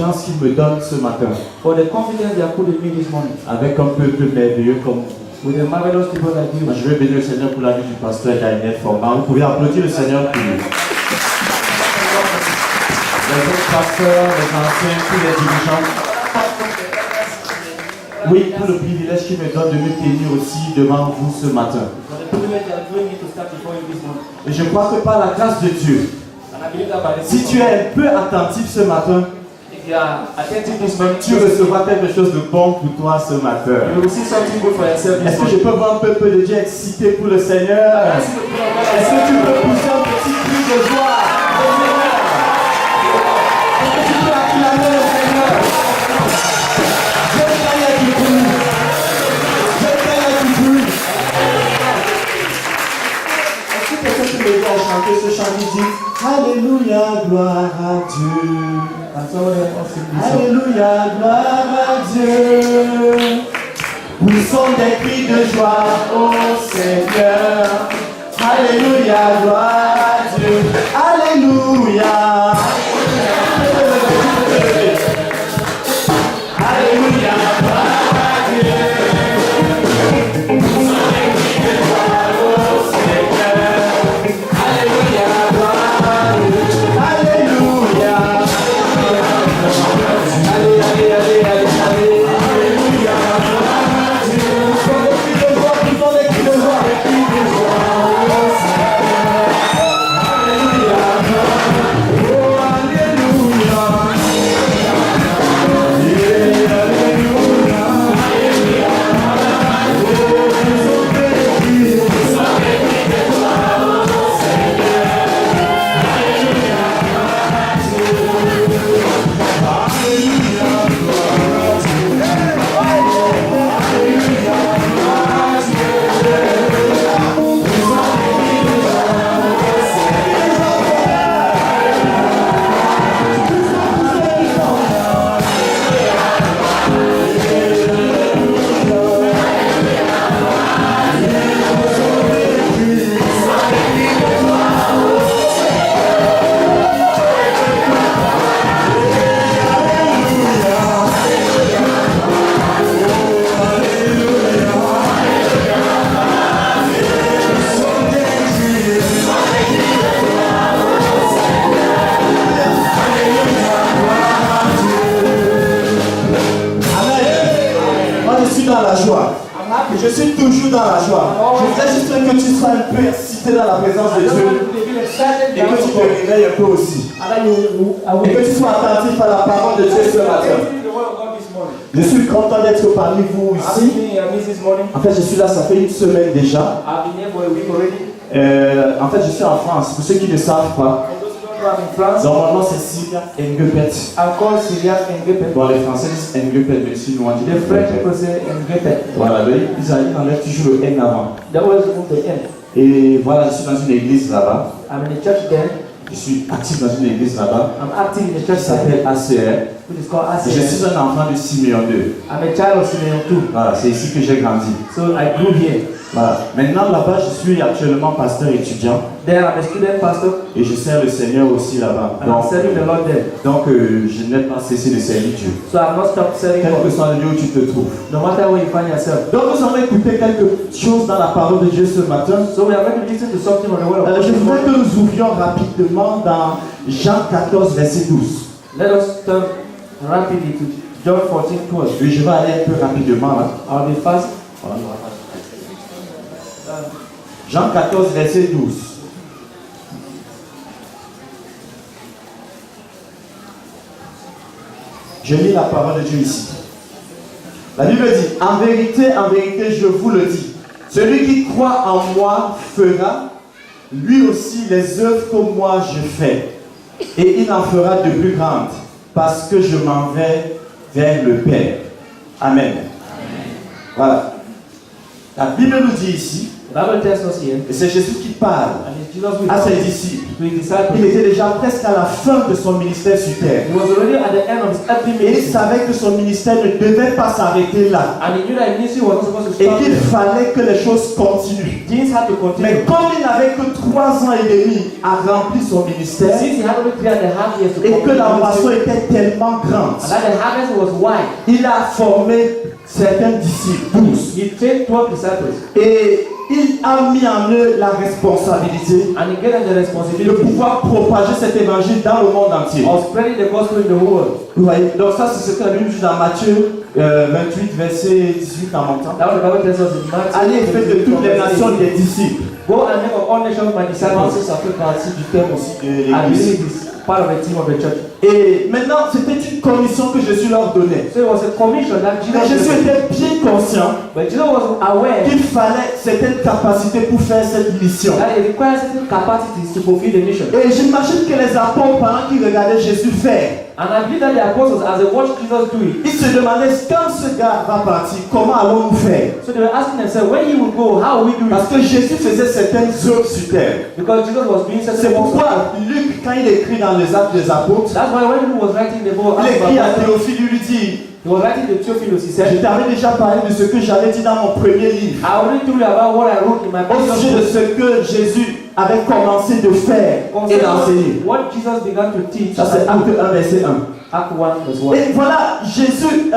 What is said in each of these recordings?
confiance qu'il me donne ce matin. For the confidence they have put in me this morning. Avec un peuple merveilleux comme vous. With the marvelous people like you. Moi, je veux bénir le Seigneur pour la vie du pasteur Daniel Forman. Vous pouvez applaudir le Seigneur pour lui. Les autres pasteurs, les anciens, tous les dirigeants. Oui, pour le privilège qu'il me donne de me tenir aussi devant vous ce matin. Et je crois que par la grâce de Dieu, si tu es un peu attentif ce matin, tu recevras quelque chose de bon pour toi ce matin. Est-ce que je peux voir un peu de Dieu excité pour le Seigneur? Est-ce que tu peux pousser un petit cri de joie? Est-ce que tu peux acclamer le Seigneur? Je crie du bruit. Je crie du bruit. Est-ce que quelqu'un peut m'aider à chanter ce chant qui dit Alléluia, gloire à Dieu. Alléluia, gloire à Dieu. Poussons des cris de joie au Seigneur. Alléluia, gloire à Dieu. Alléluia. Alléluia, gloire à Dieu. Poussons des cris de joie au Seigneur. Alléluia, gloire à Dieu. Alléluia. Allez, allez, allez, allez, allez. Alléluia, gloire à Dieu. Poussons des cris de joie, poussons des cris de joie. Je suis toujours dans la joie. Je voudrais juste que tu sois un peu excité dans la présence de Dieu et que tu te réveilles un peu aussi. Et que tu sois attentif à la parole de Dieu ce matin. Je suis content d'être parmi vous ici. En fait, je suis là, ça fait une semaine déjà. En fait, je suis en France. Pour ceux qui ne savent pas, normalement c'est Syria Engepet. Bon, les Français disent Engepet, mais si nous on dit Engepet. Voilà, ils enlèvent toujours le N avant. Et voilà, je suis dans une église là-bas. Je suis actif dans une église là-bas. Qui s'appelle ACR. Et je suis un enfant de Simeon 2. Voilà, c'est ici que j'ai grandi. Voilà. Maintenant là-bas, je suis actuellement pasteur étudiant. Et je sers le Seigneur aussi là-bas. Donc je n'ai pas cessé de servir Dieu. Quel que soit le lieu où tu te trouves. Donc nous allons écouter quelque chose dans la parole de Dieu ce matin. Je voudrais que nous ouvrions rapidement dans Jean 14, verset 12. Let us turn rapidly to John 14:12. Oui, je vais aller un peu rapidement là. I'll be fast. Jean 14, verset 12. Je lis la parole de Dieu ici. La Bible dit, en vérité, je vous le dis, celui qui croit en moi fera, lui aussi, les œuvres que moi je fais, et il en fera de plus grandes, parce que je m'en vais vers le Père. Amen. Voilà. La Bible nous dit ici The Bible tells us here, Et c'est Jésus qui parle and it's Jesus who à ses talks disciples. to his disciples. Il était déjà presque à la fin de son ministère sur terre. He was already at the end of his earthly Et il ministry, savait que son ministère ne devait pas s'arrêter là. and he knew that his ministry was not supposed to Et stop qu'il there. fallait que les choses continuent. Things had to continue. Mais comme il n'avait que 3 ans et demi à remplir son ministère, Since he had only 3.5 years to et que complete la the moisson ministry, était tellement grande, and that the harvest was wide, il a formé certains disciples, 12. he trained 12 disciples, Et il a mis en eux la responsabilité and he gave them the de responsibility pouvoir propager cet évangile dans le monde entier. of spreading the gospel in the whole world. Vous voyez, donc ça c'est ce que la Bible dit dans Matthieu 28, verset 18 en montant. Now the Bible tells us in Matthew, Allez, faites de toutes les nations des disciples. go and make of all nations my Ça disciples. fait partie du thème aussi de I l'église. believe it's part of the team of the church. Et maintenant, c'était une commission que Jésus leur donnait. So it was a commission that Mais Jésus Jesus était bien conscient but Jesus was aware qu'il fallait certaines capacités pour faire cette mission. that it requires certain capacities to fulfill the mission. Et j'imagine que les apôtres, pendant qu'ils regardaient Jésus faire, And I believe that the apostles, as they watched Jesus do it, ils se demandaient quand ce gars va partir, comment allons-nous faire? so they were asking themselves, when he will go, how will we do Parce it? que Jésus faisait certaines œuvres sur terre. Because Jesus was doing C'est certain works. pourquoi Luc, quand il écrit dans les Actes des Apôtres, That's why when he was writing the book, il écrit à Théophile, il lui dit, he was writing to Theophilus, he je said, t'avais déjà parlé de ce que j'avais dit dans mon premier livre, I already told you about what I wrote in my au previous sujet de book. ce que Jésus avait commencé de faire et d'enseigner. Concerning what Jesus began to teach. Ça c'est Acte 1, verset 1. Acts 1 verse 1. Et voilà, Jésus,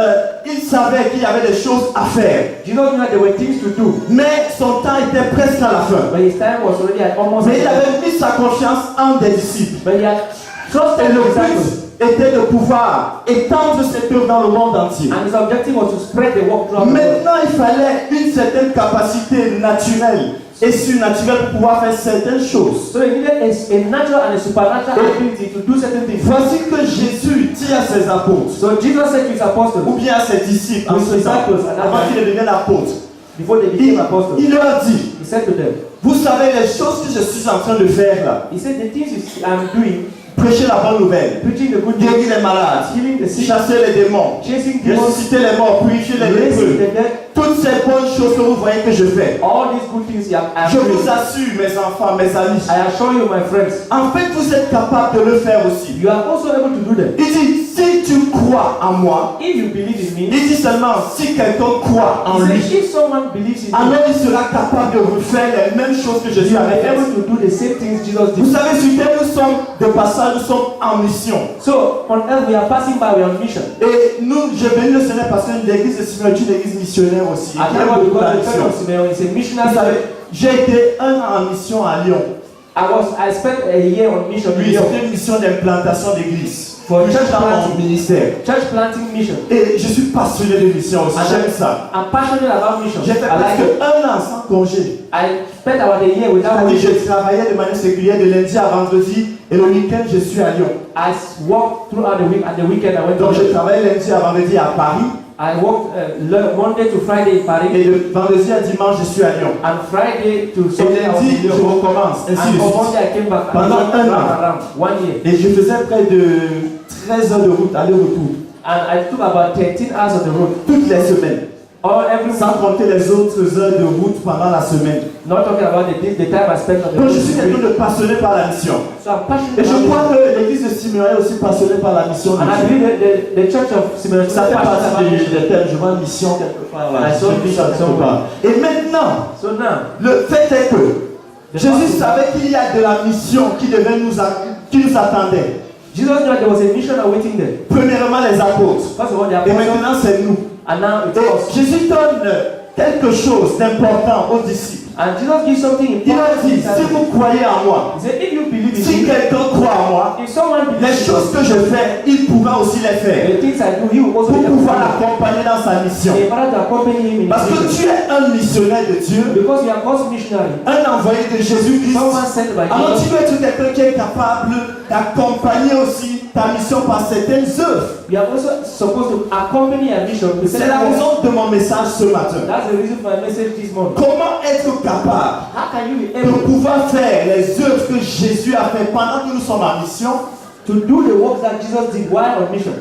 il savait qu'il y avait des choses à faire. Jesus knew that there were things to do, Mais son temps était presque à la fin. but his time was already at almost Mais il at the end. avait mis sa confiance en des disciples. But he had Et trusted le the disciples. but était de pouvoir étendre cette œuvre dans le monde entier. And his objective was to spread the work throughout the world. Maintenant, il fallait une certaine capacité naturelle et surnaturelle pour pouvoir faire certaines choses. So he needed a natural and a supernatural ability to do certain things. Voici que Jésus dit à ses apôtres, So Jesus said to his apostles, ou bien à ses disciples, en His ce temps, disciples, avant qu'ils ne deviennent apôtres, before they became apostles, il leur dit, he said to them, vous savez les choses que je suis en train de faire là, he said, the things I'm doing, prêcher la bonne nouvelle, preaching the good news, guérir les malades, healing the sick, chasser les démons, chasing demons, ressusciter les morts, purifier les raising lépreux, the dead, toutes ces bonnes choses que vous voyez que je fais. all these good things I'm Je vous doing. assure, mes enfants, mes amis, I assure you, my friends, en fait, vous êtes capables de le faire aussi. you are also able to do them. Il dit, si tu crois en moi, If you believe in me, il dit seulement, si quelqu'un croit en he lui, said, if someone believes in me, alors il sera capable de refaire les mêmes choses que Jésus you are avait faites. able to do the same things Jesus Vous did. savez, sur terre, nous sommes de passage, nous sommes en mission. So, on earth, we are passing by, we are on mission. Et nous, j'ai venu le Seigneur parce que l'église de Simeon est une église missionnaire aussi. I Il y a thank God beaucoup because de the church mission. of Simeon is a Vous missionary. savez, j'ai été 1 an en mission à Lyon. I spent a year on mission in Oui, Lyon. c'était une mission d'implantation d'église. For Plus church dans mon planting. ministère. Church planting mission. Et je suis passionné de mission aussi, j'aime ça. I'm passionate about mission. J'ai fait I like presque it. 1 an sans congé. I spent about a year without C'est-à-dire, holiday. je travaillais de manière séculière de lundi à vendredi et le week-end je suis à Lyon. I worked throughout the week and the weekend I went to Donc je travaillais lundi à vendredi à Paris I worked Monday to Friday in Paris et de vendredi à dimanche je suis à Lyon. and Friday to Et Sunday I was lundi in je Lyon. recommence, ainsi And de on suite. Monday I came back Pendant and un round an. around 1 year. Et je faisais près de 13 heures de route, aller-retour, And I took about 13 hours of the road. toutes les semaines. Every Sans compter les autres heures de route pendant la semaine. not talking about the time I spent on the Donc road. je suis quelqu'un de passionné par la mission. So I'm passionate Et je about crois it. que l'église de Simeon est aussi passionnée par la mission de And I Dieu. believe that the church of Simeon is Ça fait passionate partie about des mission. thèmes. Je vois mission quelque part là. I saw Je mission quelque somewhere. part. Et maintenant, So now, le fait est que Jésus savait qu'il y a de la mission qui nous attendait. Jesus knew that there was a mission awaiting them. Premièrement, les apôtres. First of all, the Et apostles, maintenant, c'est nous. and now it's Et us. Jésus donne quelque chose d'important aux disciples. And Jesus gives something Il leur important to dit, his si disciples. vous croyez en moi, He said, if you believe in si me, quelqu'un croit en moi, if someone les believes in choses que je fais, il pourra aussi les faire. the things I do, he will also Pour be able to pouvoir do. l'accompagner dans sa mission. In order to accompany him in Parce his que tu mission. es un missionnaire de Dieu, Because you are God's missionary. un envoyé de Jésus-Christ. Someone sent by Alors tu Jesus. dois être quelqu'un qui est capable d'accompagner aussi ta mission par certaines œuvres. You are also supposed to accompany a mission. To C'est la raison de mon message ce matin. That's the reason for my message this morning. Comment être capable How can you be de able pouvoir faire les œuvres que Jésus a fait pendant que nous sommes en mission? to do the works that Jesus did while on mission?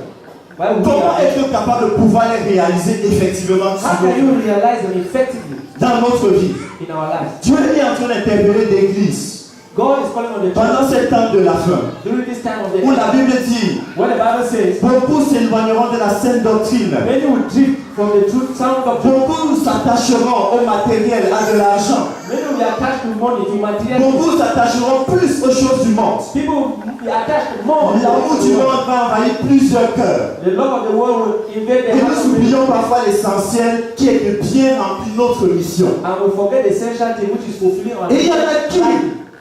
While we Comment are, être capable de pouvoir les réaliser effectivement how sur can nous? you realize them effectively? dans notre vie. in our lives. Dieu est en train d'interpeller l'église God is calling on the church pendant ce temps de la fin, during this time of the où la Bible dit when the Bible says beaucoup s'éloigneront de la saine doctrine, many will drift from the truth sound of God. beaucoup s'attacheront au matériel, à de l'argent, Many will be attached to money, to material. beaucoup s'attacheront plus aux choses du monde. People will be attached more. L'amour du monde va envahir plusieurs cœurs. The love of the world will invade Et the hearts nous of people. oublions parfois l'essentiel qui est de bien remplir notre mission. And we forget the essential thing which is fulfilling our Et il y en a qui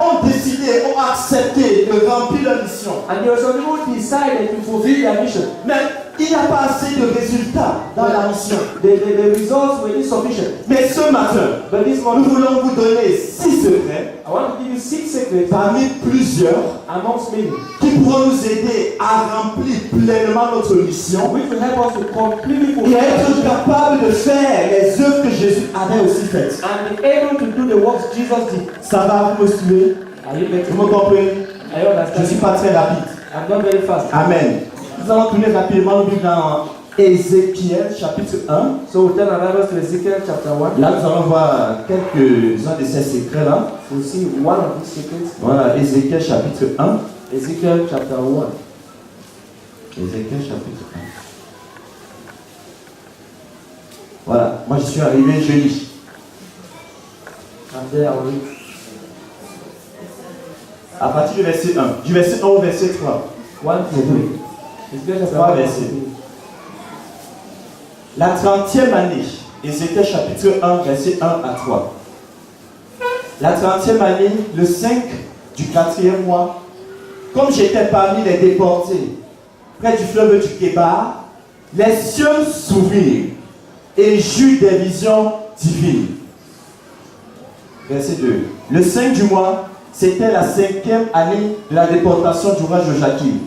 ont décidé, ont accepté de remplir leur mission. And there are some people who decided to fulfill their mission. Mais il n'y a pas assez de résultats dans la mission. The results were insufficient. Mais ce matin, But this nous morning, voulons vous donner 6 secrets I want to give you 6 secrets parmi plusieurs amongst many, qui pourront nous aider à remplir pleinement notre mission which will help us to completely et fulfill à our être mission capable de faire les œuvres que Jésus avait aussi faites. and be able to do the works Jesus did. Ça va, vous me suivez? Are you getting Vous me me? comprenez? Are you Je ne understanding? suis pas très rapide. I'm not very fast. Amen. Nous allons tourner rapidement nous dans Ézéchiel chapitre 1. So we turn our Bibles to Ezekiel chapter 1. Là, nous allons voir quelques-uns de ces secrets-là. We'll see one of these secrets. Voilà, Ézéchiel chapitre 1. Ezekiel chapter 1. Ézéchiel chapitre 1. Voilà, moi je suis arrivé jeudi. And there I will read. À partir du verset 1. Du verset 1 au verset 3. 1 to 3. Ezekiel chapter Trois 1. versets. La 30e année. Ézéchiel chapitre 1, verset 1 à 3. La 30e année, le 5 du 4e mois, comme j'étais parmi les déportés, près du fleuve du Kébar, les cieux s'ouvrirent et j'eus des visions divines. Verset 2. Le 5 du mois, c'était la 5e année de la déportation du roi Joachim.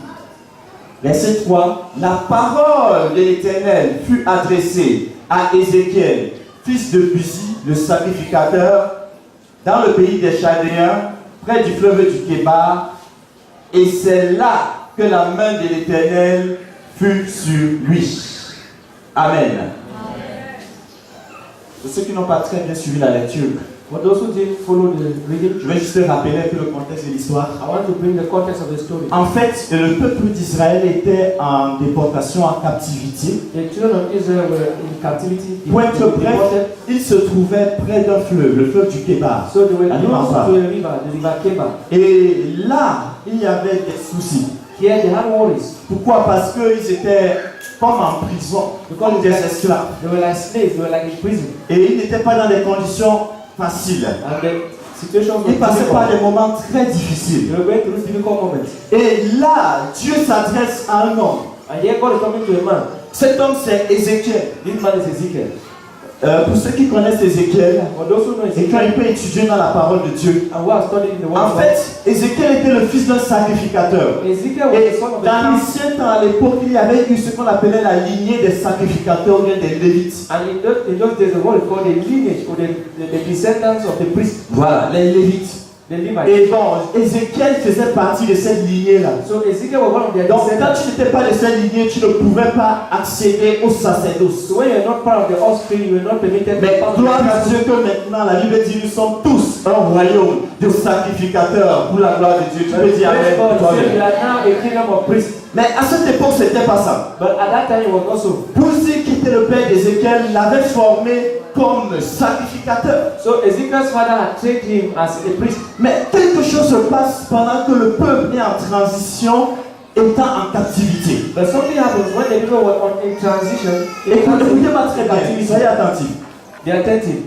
Verset 3. La parole de l'Éternel fut adressée à Ézéchiel, fils de Buzi, le sacrificateur, dans le pays des Chaldéens, près du fleuve du Kébar, et c'est là que la main de l'Éternel fut sur lui. Amen. Pour ceux qui n'ont pas très bien suivi la lecture, For those who didn't follow the reading, je vais juste rappeler un peu le contexte de l'histoire. I want to bring the context of the story. En fait, le peuple d'Israël était en déportation, en captivité. The children of Israel were in captivity. Pour être Deported. bref, ils se trouvaient près d'un fleuve, le fleuve du Kébar. So they were à close Limanfa. to a river, the river Keba. Et là, il y avait des soucis. Here they had worries Pourquoi? Parce qu'ils étaient comme en prison, comme des esclaves. they were like slaves, they were like in prison. Et ils n'étaient pas dans des conditions faciles. And the situation was Ils passaient par difficult. des moments très difficiles. They were going through difficult moments. Et là, Dieu s'adresse à un homme. And here God is coming to a man. Cet homme, c'est Ézéchiel. This man is Ezekiel. Pour ceux qui connaissent Ézéchiel, For those who know et quand Ezekiel, il peut étudier dans la parole de Dieu, and who are studying the word en of God, fait, Ézéchiel était le fils d'un sacrificateur. Ezekiel was Et the son of a dans priest. l'ancien temps, à l'époque, il y avait eu ce qu'on appelait la lignée des sacrificateurs ou bien des lévites. And in those days, what is called the lineage or the descendants of the priest, Voilà, les lévites. the Levites. Et bon, Ézéchiel faisait partie de cette lignée-là. So Ezekiel was one of their Donc, quand descendants. tu n'étais pas de cette lignée, tu ne pouvais pas accéder au sacerdoce. So when you are not part of the offspring, you are not permitted Mais to part of gloire à the Dieu que maintenant, la Bible dit, nous sommes tous un royaume de sacrificateurs pour la gloire de Dieu. Tu peux dire Amen pour God toi-même. said, you are now a kingdom of priests. Mais à cette époque, c'était pas ça. But at that time, it was not so. Buzi, qui était le père d'Ézéchiel, l'avait formé comme sacrificateur. So Ezekiel's father had trained him as a priest. Mais quelque chose se passe pendant que le peuple est en transition, étant en captivité. But something happens when the people were in transition. Écoutez-moi très bien, soyez attentifs. They are attentive.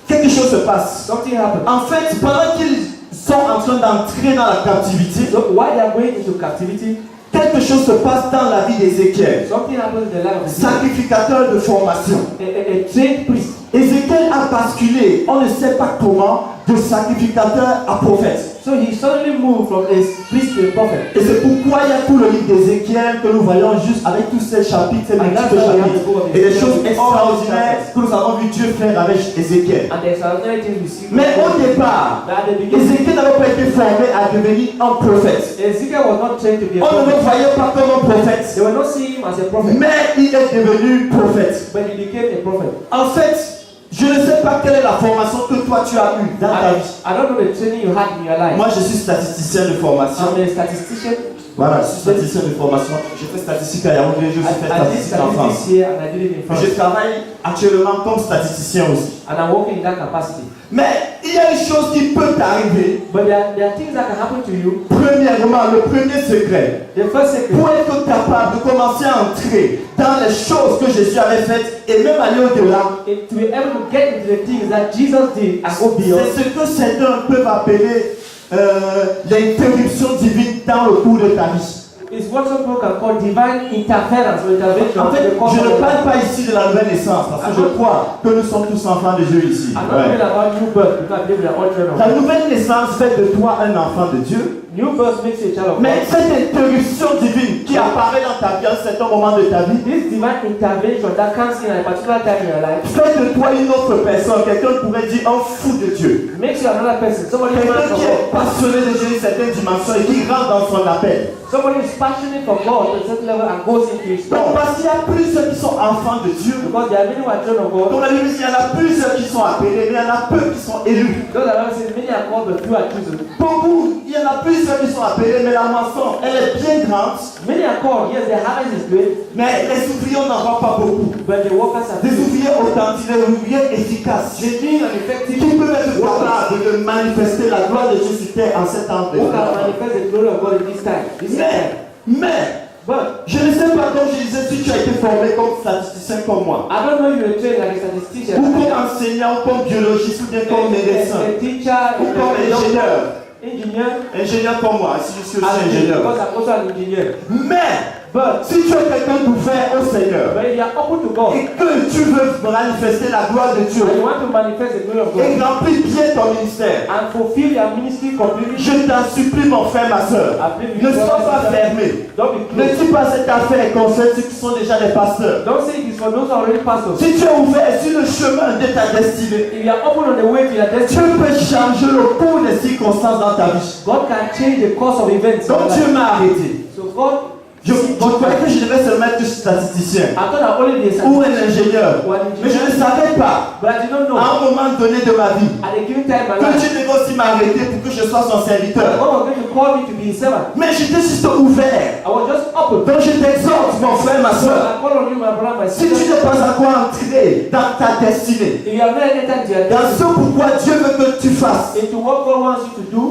Quelque chose se passe. Something happened. En fait, pendant qu'ils sont en train d'entrer dans la captivité, So while they are going into captivity, quelque chose se passe dans la vie d'Ézéchiel. something happens in the life of Ezekiel. Sacrificateur de formation. A trained priest. Ézéchiel a basculé, on ne sait pas comment, de sacrificateur à prophète. So he suddenly moved from a priest to a prophet. Et c'est pourquoi il y a tout le livre d'Ézéchiel que nous voyons juste avec tous ces chapitres, ces multiples chapitres, et les choses extraordinaires que nous avons vu Dieu faire avec Ézéchiel. And the extraordinary things we see. Mais au départ, But at the beginning, Ézéchiel n'avait pas été formé à devenir un prophète. Ezekiel was not trained to be a On ne le prophet. voyait pas comme un prophète, They were not seeing him as a prophet, mais il est devenu prophète. but he became a prophet. En fait, Je ne sais pas quelle est la formation que toi tu as eue dans ta vie. I don't know the training you had in your life. Moi, je suis statisticien de formation. I'm a statistician. Voilà, je suis statisticien de formation. J'ai fait statistique à Yaoundé, je suis fait I did statistique en France. statistics here and I did it in France. Je travaille actuellement comme statisticien aussi. And I'm working in that capacity. Mais il y a une chose qui peut t'arriver. But there are things that can happen to you. Premièrement, le premier secret. The first secret. Pour être capable de commencer à entrer dans les choses que Jésus avait faites et même aller au-delà, To be able to get into the things that Jesus did and go beyond. c'est ce que certains peuvent appeler l'interruption divine dans le cours de ta vie. It's what some people can call divine interference or intervention. En fait, in the course je of ne your life. parle pas ici de la nouvelle naissance parce que je crois que nous sommes tous enfants de Dieu ici. I'm not Ouais. talking about new birth because I believe we are all children of La God. nouvelle naissance fait de toi un enfant de Dieu. New birth makes you a child of Mais God. cette interruption divine qui apparaît dans ta vie à un certain moment de ta vie This divine intervention that comes in at a particular time in your life fait de toi une autre personne. Quelqu'un pourrait dire un fou de Dieu. makes you another person. Somebody who Quelqu'un is qui est passionné de Dieu une certaine dimension et qui rentre dans son appel. somebody who is passionate for God to a certain level and goes into his Donc soul. parce qu'il y a plusieurs qui sont enfants de Dieu. Because there are many who are children of God. Comme la Bible dit, il y en a plusieurs qui sont appelés, mais il y en a peu qui sont élus. Those are saying many are called but few are chosen. Beaucoup, il y en a plusieurs qui sont appelés, mais la moisson, elle est bien grande. Many are called, yes, the harvest is great, Mais les ouvriers, on n'en voit pas beaucoup. but the workers are Des few. ouvriers authentiques, des ouvriers efficaces, Genuine and effective qui peuvent être capables de manifester la gloire de Dieu sur terre en cet temps. who can manifest the glory of God in this time. This time. Mais, But je ne sais pas, comme je disais, si tu as été formé comme statisticien comme moi, I don't know you were trained like a statistician, ou comme enseignant, ou comme biologiste, ou bien comme médecin, a teacher, ou comme ingénieur. engineer. Ingénieur comme moi, si je suis aussi Because ingénieur. I'm also an engineer. Mais, But si tu es quelqu'un d'ouvert au Seigneur, when you are open to God et que tu veux manifester la gloire de Dieu, and you want to manifest the glory of et God remplir bien ton ministère, and fulfill your ministry completely, je t'en supplie, mon frère, ma soeur, ne sois pas fermé. don't be Ne closed. dis pas cette affaire concerne ceux qui sont déjà des pasteurs. Don't say it is for those who are already pastors. Si tu es ouvert sur le chemin de ta destinée, If you are open on the way to your Dieu destiny, peut changer le cours des circonstances dans ta vie. God can change the course of events. in your Donc life. Dieu m'a arrêté. So God, Je croyais que je devais seulement être statisticien I thought I only be a ou un statistician, ingénieur. Mais je ne savais pas, but I did not know. à un moment donné de ma vie, At a given time in my que life, Dieu devait aussi m'arrêter pour que je sois son serviteur. God was going to call me to be his servant. Mais j'étais juste ouvert. I was just open. Donc je t'exhorte, mon frère, ma So soeur. I call on you, my brother, my Si tu sister. n'es pas encore entré dans ta destinée, If you have not entered into your dans destiny, ce pourquoi Dieu veut que tu fasses, into what God wants you to do,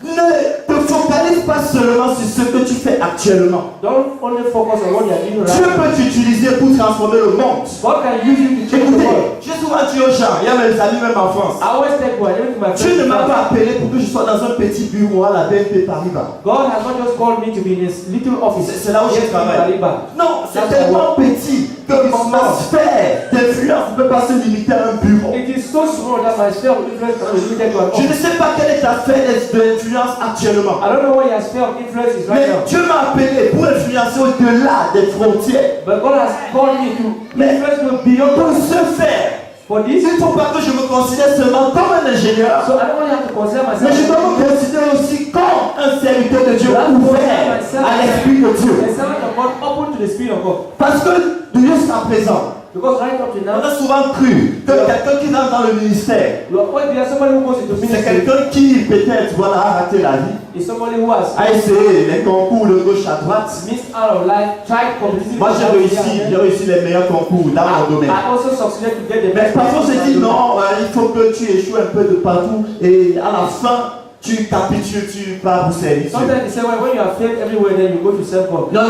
ne te focalise pas seulement sur ce que tu fais actuellement. don't only focus on what you are doing Dieu right now. peut t'utiliser pour transformer le monde. God can use you to change the Écoutez, world. j'ai souvent dit aux gens, il y a mes amis même en France, I always tell people, I never to my Dieu ne m'a friends, pas appelé pour que je sois dans un petit bureau à la BNP Paribas. God has not just called me to be in his little office. C'est là où je Yes, travaille. Paribas. Non, c'est tellement petit que ma sphère d'influence ne peut pas se limiter à un bureau. It is so small that my sphere of influence cannot be limited to an Je ne office. sais pas quelle est ta sphère d'influence actuellement. I don't know what your sphere of influence is right Mais now. Dieu m'a appelé pour influencer au-delà des frontières. But God has called me to influence people beyond Pour us. ce faire, For this, il ne faut pas que je me considère seulement comme un ingénieur, so I don't only have to consider mais je myself dois me considérer aussi comme un serviteur de Dieu ouvert à l'Esprit de Dieu. a servant of God open to the Spirit of God. Parce que jusqu'à présent, Because right up to on now, a souvent cru que quelqu'un qui rentre dans le ministère, you are always there somebody who goes into c'est ministry quelqu'un qui peut-être voilà, a raté la vie, is somebody who has a essayé les concours de gauche à droite. missed out of life, tried completely. Moi j'ai réussi les meilleurs concours dans mon domaine. I also succeeded to get the Mais best. parfois on se dit non, il faut que tu échoues un peu de partout et à la fin tu capitules, tu pars pour servir Dieu. Sometimes they say, well, when you have failed everywhere, then you go to serve God. Non,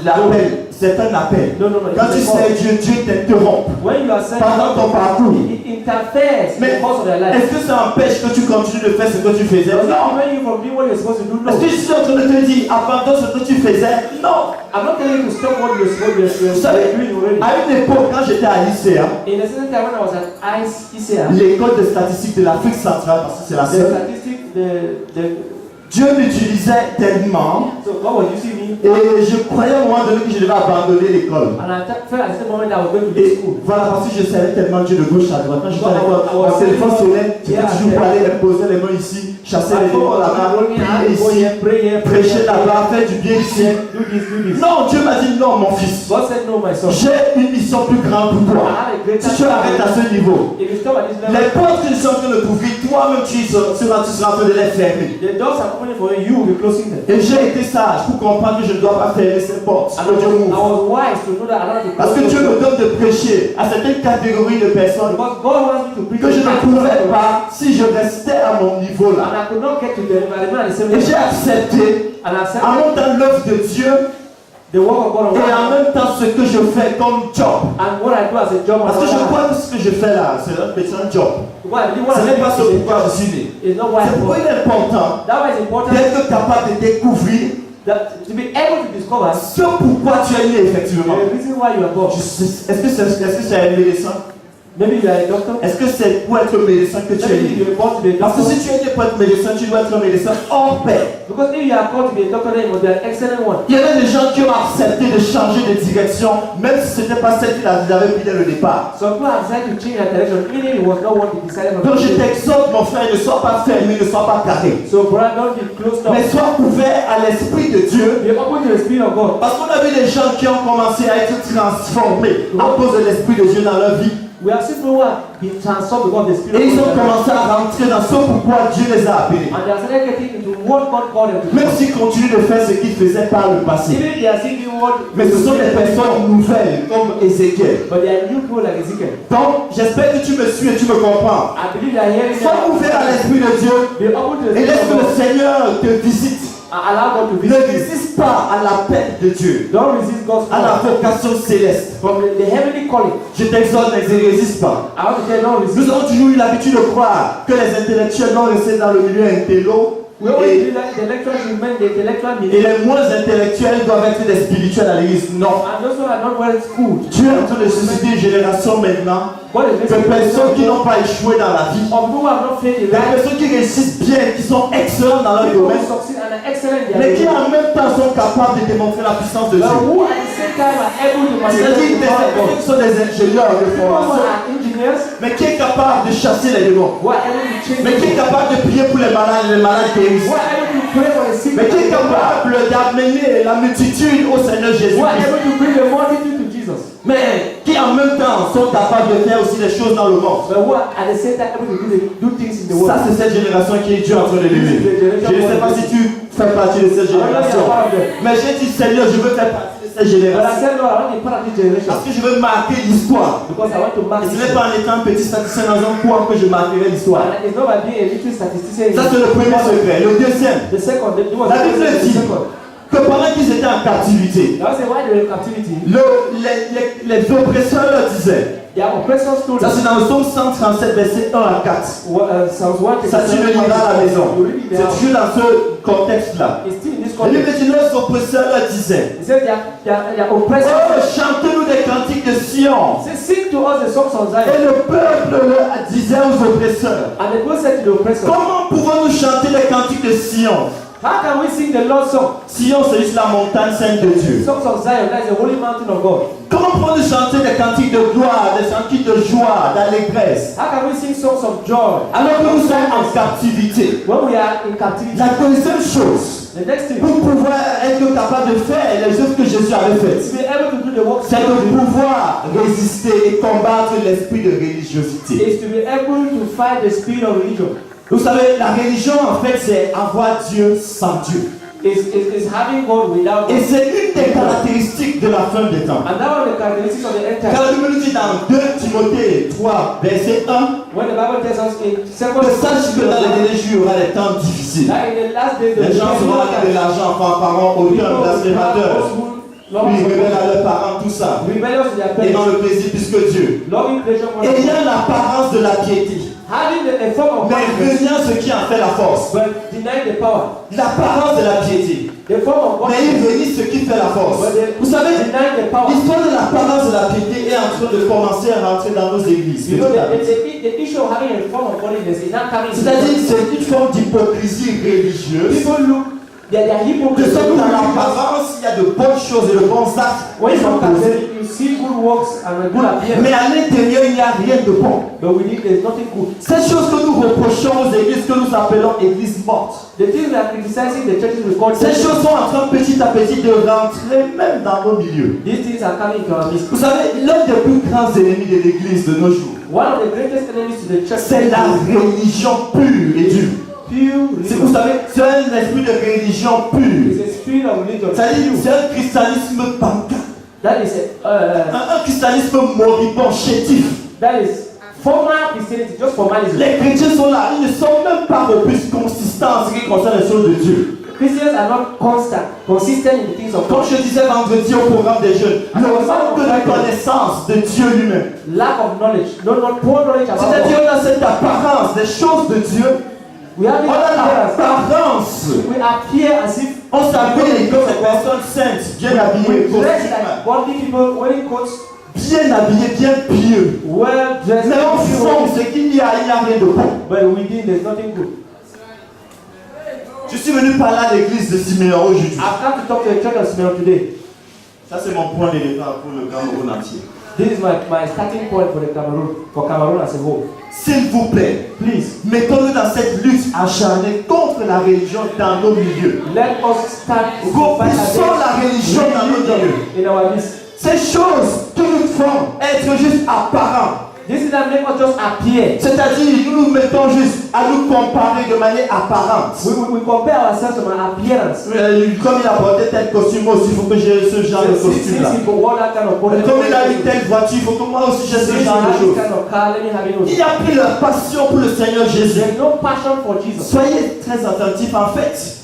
l'appel, c'est un appel. No. Quand tu sers Dieu, Dieu t'interrompt When you are serving pendant ton God, parcours. it interferes in Mais the course of their life. est-ce que ça empêche que tu continues de faire ce que tu faisais? Does it Non. prevent you from doing what you're supposed to do? No. Est-ce que je suis en train de te dire, abandonne ce que tu faisais? Non. I'm not telling you to stop what you're Vous savez, doing already. à une époque, quand j'étais à l'ICA, In a certain time when I was at ICA, l'école de statistique de l'Afrique centrale, parce que c'est la the seule, statistics, the Dieu m'utilisait tellement So God was using me. et je croyais à un moment donné que je devais abandonner l'école. And I felt at the moment I was going to be Et school. voilà, parce que je savais tellement Dieu de gauche à droite. Quand j'étais à l'école, mon téléphone sonnait, j'étais toujours pour aller poser les mains ici, chasser les démons là-bas, prier ici, prêcher là-bas, faire du bien ici. Do this. Non, Dieu m'a dit non, mon fils. God said, no, my son. J'ai une mission plus grande pour toi. Si tu arrêtes à ce niveau, If you stop at this level, les portes que je suis en train de t'ouvrir, toi-même tu seras en train de les fermer. the doors are opening for you, you will be closing them. Et j'ai été sage pour comprendre que je ne dois pas fermer ces portes. And Que Dieu I m'ouvre. was wise to know that I don't have to Parce que close Dieu those me doors. donne de prêcher à certaines catégories de personnes Because God wants me to preach que je ne to pouvais people. pas si je restais à mon niveau And là. I could not get to them, but I remain at the same Et j'ai level. accepté And I said, en même temps l'œuvre de Dieu the work of God on et one en hand, même temps ce que je fais comme job. and what I do as a job on Parce que the je other hand. crois que ce que je fais là, c'est un job. What I do, what Ce I n'est pas ce do is a pourquoi job. je suis né. It's not why C'est pourquoi il est important That why it's important d'être capable de découvrir that to be able to discover ce pourquoi tu es né effectivement. the reason why you are born. Est-ce que c'est un médecin? Maybe you are a doctor. Est-ce que c'est pour être médecin que tu es Maybe né? you are born to be a Parce que doctor. si tu es né pour être médecin, tu dois être un médecin hors pair. Because if you are called to be a doctor, then you must be an excellent one. Il y avait des gens qui ont accepté de changer de direction, même si ce n'était pas celle qu'ils avaient pris dès le départ. Some people have decided to change their direction, even if it was not what they decided from Donc the je beginning. t'exhorte, mon frère, ne sois pas fermé, ne sois pas carré. So brother, don't be closed off. Mais sois ouvert à l'Esprit de Dieu. Be open to the Spirit of God. Parce qu'on a vu des gens qui ont commencé à être transformés à cause de l'Esprit de Dieu dans leur vie. We have seen people who have been transformed because of the Spirit Et ils of ont God. commencé à rentrer dans ce pourquoi Dieu les a appelés. And they are started getting into what God called them to Même do. s'ils continuent de faire ce qu'ils faisaient par le passé. Even if they are still doing what Mais ce sont des personnes nouvelles comme Ézéchiel. but they are new people like Ezekiel. Donc, j'espère que tu me suis et tu me comprends. I believe they are hearing Sois ouvert à l'Esprit de Dieu Be open to the et Spirit laisse of que le God. Seigneur te visite. And allow God to Ne visit you. résiste pas à l'appel de Dieu, Don't resist God's à la call. vocation céleste. From the heavenly calling. Je t'exhorte, ne résiste pas. I want to tell you, don't Nous resist. avons toujours eu l'habitude de croire que les intellectuels non restés dans le milieu intello We always et, believe that the intellectual should remain the intellectual et meaning. les moins intellectuels doivent être des spirituels à l'église. Non. And those who are not well schooled. Dieu est en train de susciter une génération maintenant God is de personnes qui n'ont pas échoué dans la vie. of people who have not faith in Des life. personnes qui réussissent bien, qui sont excellents dans leur People who domaine, succeed and are excellent in mais their qui way. en même temps sont capables de démontrer la puissance de But Dieu. who at the same time are able to manifest C'est-à-dire the des power of God. personnes qui sont des ingénieurs de People who formation, are engineers, mais qui est capable de chasser les démons, who are able to change mais qui est people, capable de prier pour les malades guérissent, who are able to pray for the sick, mais qui est and the poor, capable d'amener la multitude au Seigneur who are Jésus-Christ, able to bring the multitude to Jesus, mais qui en même temps sont capables de faire aussi des choses dans le monde. but who are at the same time able to do things in the world. Ça, c'est cette génération qui est Dieu en train de lever. Je ne sais pas si tu fais partie de cette I don't know if you génération, are part of them. mais j'ai dit, Seigneur, je veux faire partie de cette But I génération. said, Lord, I want to be part of this generation Parce que je veux marquer l'histoire. because I want to mark Et ce this. n'est pas en étant un petit statisticien dans un coin que je marquerai l'histoire. And it's not by being a little statistician. Ça, c'est le premier secret. Le deuxième, The second, the la Bible dit second. que pendant qu'ils étaient en captivité, That was why they were in captivity. les oppresseurs leur disaient, Their oppressors told ça us, c'est dans le psaume 137, verset 1 à 4. Psalms 1, Ça tu le liras à la maison. You read it C'est there. toujours dans ce contexte-là. It's still in this La Bible context. dit, leurs oppresseurs leur disaient, It says their oppressors. oh, chantez-nous des cantiques de Sion. Say, sing to us the songs of Et Zion. le peuple leur disait aux oppresseurs, And the people said to the oppressors, comment pouvons-nous chanter les cantiques de Sion? how can we sing the Lord's song? Sion, c'est juste la montagne sainte de Dieu. Songs of Zion, that is the holy mountain of God. Comment pouvons-nous chanter des cantiques de gloire, des cantiques de joie, d'allégresse, How can we sing songs of joy alors que nous sommes en captivité? when we are in captivity? La deuxième chose, The next thing, pour pouvoir être capable de faire les œuvres que Jésus avait to faites, be able to do the work c'est de pouvoir résister et combattre l'esprit de religiosité. is to be able to fight the spirit of religion. Vous savez, la religion en fait c'est avoir Dieu sans Dieu. Is having God without Et God. c'est une des caractéristiques de la fin des temps. And that one of the characteristics of the end Car time. la Bible nous dit dans 2 Timothée 3, verset 1, When the Bible tells us in second que sache que dans les derniers jours, il y aura des temps difficiles. that in the last days Les gens seront là de l'argent, fanfarons, auteurs, blasphémateurs. Puis ils révèlent à leurs parents tout ça. rebellious to their Et dans parents, le plaisir plus que Dieu. loving pleasure more than Ayant God, l'apparence de la piété, having a form of mais godliness, reniant ce qui en fait la force. but denying the power. L'apparence de la piété, The form of mais il godliness, renie ce qui fait la force. Vous savez, denying the power. l'histoire de l'apparence de la piété est en train de commencer à rentrer dans nos églises. You know, the issue of having a form of godliness is not coming. C'est-à-dire, c'est une forme d'hypocrisie religieuse. People look, they are De hypocrites. sorte dans l'apparence, il y a de bonnes choses et de bons actes. When you look at them, you see good works and a good appearance. Mais à l'intérieur, il n'y a rien de bon. But within there's nothing good. Ces choses que nous reprochons aux églises que nous appelons églises mortes. The things we are criticizing the churches we call Ces choses sont en train petit à petit de rentrer même dans nos milieux. these things are coming to our midst. Vous savez, l'un des plus grands ennemis de l'église de nos jours, One of the greatest enemies to the church c'est la religion pure et dure. pure C'est, vous religion. savez, c'est un esprit de religion pure. It's a spirit of religion. C'est-à-dire, c'est un christianisme bancal. That is Un christianisme moribond, chétif. that is formal Christianity, just formalism. Les chrétiens sont là, ils ne sont même pas au plus consistants en ce qui concerne les choses de Dieu. Christians are not consistent in the things of Comme God. je disais vendredi au programme des jeunes, le manque de connaissance de Dieu lui-même. Lack of knowledge, not poor knowledge about C'est-à-dire, God. on a cette apparence des choses de Dieu. We have On a l'apparence. we appear as if On s'habille comme des personnes saintes, bien habillées, we dress costumes, like godly people, wearing coats, bien habillées, bien pieux. well dressed. Mais au fond, ce qu'il y a, il n'y a rien de bon. But within there's nothing good. Je suis venu parler à l'église de Siméon aujourd'hui. I've come to talk to the church of Simeon today. Ça, c'est mon point de départ pour le Cameroun entier. This is my starting point for Cameroon as a whole. S'il vous plaît, Please, mettons-nous dans cette lutte acharnée contre la religion dans nos milieux. let us start to fight Repoussons la religion dans nos milieux. in our midst. Ces choses qui nous font être juste apparents. This is that make us just appear. C'est-à-dire, nous nous mettons juste à nous comparer de manière apparente. We compare ourselves to our appearance. Comme il a porté tel costume, moi aussi, il faut que j'ai ce genre de costume-là. Since people want that kind of body, Comme il a eu telle voiture, il faut que moi aussi j'ai ce since you genre de have this choses. kind of car, let me have it Il also. y a pris leur passion pour le Seigneur Jésus. There's no passion for Jesus. Soyez très attentifs en fait.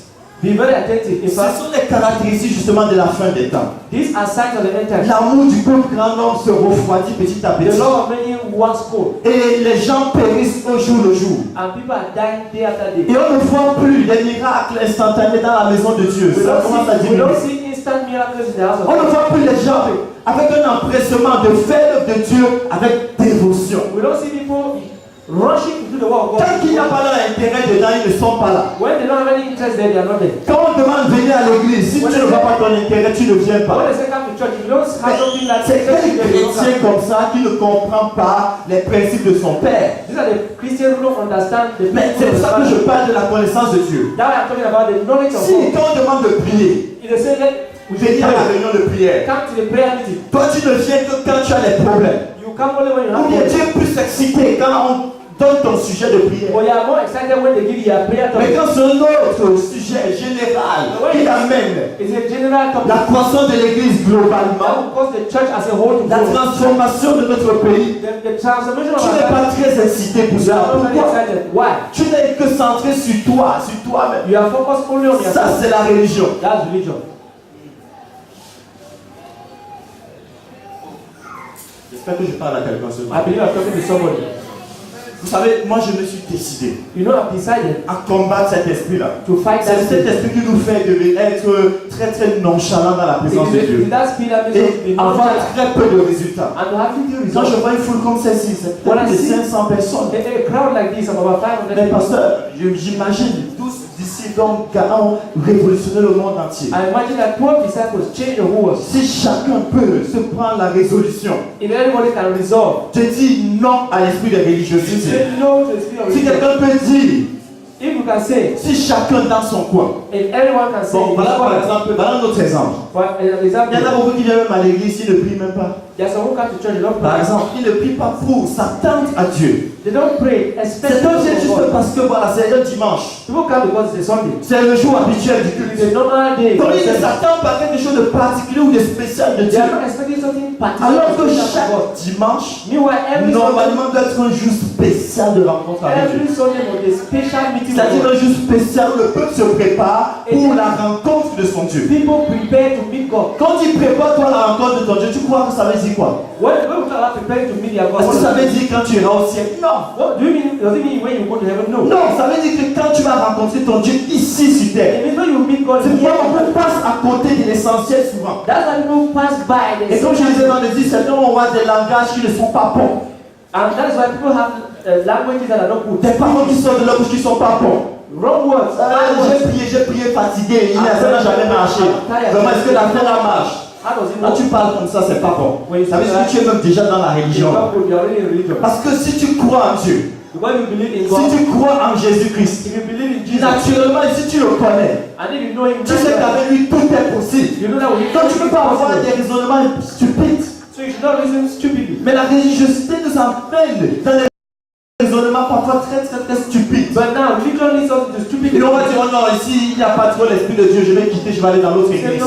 Be very attentive. In Ce fact, sont les caractéristiques justement de la fin des temps. these are signs of the end times. L'amour du plus grand nombre se refroidit petit à The petit. love of many once cold, Et les gens périssent au jour le jour. and people are dying day after day. Et on ne voit plus les miracles instantanés dans la maison de Dieu. We Ça commence à don't diminuer. see instant miracles in the house of On ne God. voit plus les gens avec un empressement de faire l'œuvre de Dieu avec dévotion. We don't see people rushing to do the work of Tant qu'il n'y a God. pas leur intérêt dedans, ils ne sont pas là. When they don't have any interest there, they are not there. Quand on demande de venir à l'église, si tu ne vois pas ton intérêt, tu ne viens When pas. they say come to church, if you don't have something like C'est quel interest, they don't chrétien come. comme ça qui ne comprend pas les principes de son père? These are the Christians who don't understand the Mais c'est pour ça que je parle de la connaissance de Dieu. Now I'm talking about the knowledge of Si God. quand on demande de prier, If they say let we venir à la pray, réunion de prière, come to the prayer meeting. toi tu ne viens que quand tu as des problèmes. You come only when you Ou have bien tu problems. es plus excité quand on donne ton sujet de prière. But you are more excited when they give you a prayer Mais topic. quand c'est un autre sujet général qui amène It's a general topic la croissance de l'église that globalement, will cause the church as a whole to la grow. transformation de notre pays, The transformation of tu n'es our pas life, très excité pour you ça. are not very Pourquoi? excited. Why? Tu n'es que centré sur toi, sur toi-même. You are focused only on Ça, yourself. c'est la religion. That's religion. J'espère que je parle à quelqu'un ce I matin. believe I'm talking to somebody. Vous savez, moi je me suis décidé You know, I've decided à combattre cet esprit-là. to fight that C'est cet spirit. esprit qui nous fait être très très nonchalant dans la présence de Dieu. It's that spirit that makes us be Et avoir nonchalant très peu de résultats. and to have little Quand je results. vois une foule comme celle-ci, c'est Voilà, peut-être de si. 500 personnes. A crowd like this of about 500 Mais people. pasteur, j'imagine tous d'ici donc ont révolutionné le monde entier. I imagine that 12 disciples change the whole world. Si chacun peut se prendre la résolution If everybody can resolve, de dire non à l'esprit de religiosité, say no to the spirit of si religion. quelqu'un peut dire, If you can say, si chacun dans son coin. if everyone can say, Bon, voilà par exemple, voilà un autre exemple. for Il y en a example, beaucoup qui viennent même à l'église, ils ne prient même pas. there's some who come to church, they don't Par pray. exemple, ils ne prient pas pour s'attendre à Dieu. They don't pray, C'est especially un juste for God. parce que voilà, c'est le dimanche. People come because it's a Sunday. C'est le jour habituel du It's culte. a normal day. Donc ils ne They s'attendent pas à quelque chose de particulier ou de spécial de Dieu. are not expecting something particular. Alors que from God. chaque dimanche, Meanwhile, every Sunday, normalement doit être un jour spécial de rencontre avec Dieu. every Sunday was a special meeting meeting C'est-à-dire with God. un jour spécial où le peuple se prépare pour la rencontre de son Dieu. People prepare to meet God. Quand tu prépares toi la rencontre de ton Dieu, tu crois que ça veut dire quoi? When we are preparing to meet their God, Est-ce que ça veut dire quand tu iras au ciel? Non. what do you mean? Does it mean when you go to heaven? No. Non, ça veut dire que quand tu vas rencontrer ton Dieu ici sur terre. It means when you meet God C'est here. pourquoi on passe à côté de l'essentiel souvent. That's why people pass by the Et comme je disais dans le 10, certains vont avoir des langages qui ne sont pas bons. and that is why people have languages that are not good. Des paroles qui sortent de leur bouche qui ne sont pas bons. Wrong words. Bad words. J'ai prié fatigué, ça n'a jamais marché. Vraiment, est-ce que l'affaire marche? How does it Quand work? tu parles comme ça, c'est pas bon. Oui, Ça veut dire que tu es même déjà dans la religion. You are already in religion. Parce que si tu crois en Dieu, When you believe in si God, tu crois en Jésus-Christ, if you believe in Jesus, naturellement, si tu le connais, and if you know Him, tu sais qu'avec lui tout est possible. you know that with Donc tu ne peux pas avoir des raisonnements stupides. So you should not reason stupidly. Mais la religiosité nous emmène dans des raisonnements parfois très stupides. But now, religion leads us to stupidity. Et on va dire, oh non, ici, il n'y a pas trop l'Esprit de Dieu, je vais quitter, je vais aller dans l'autre église.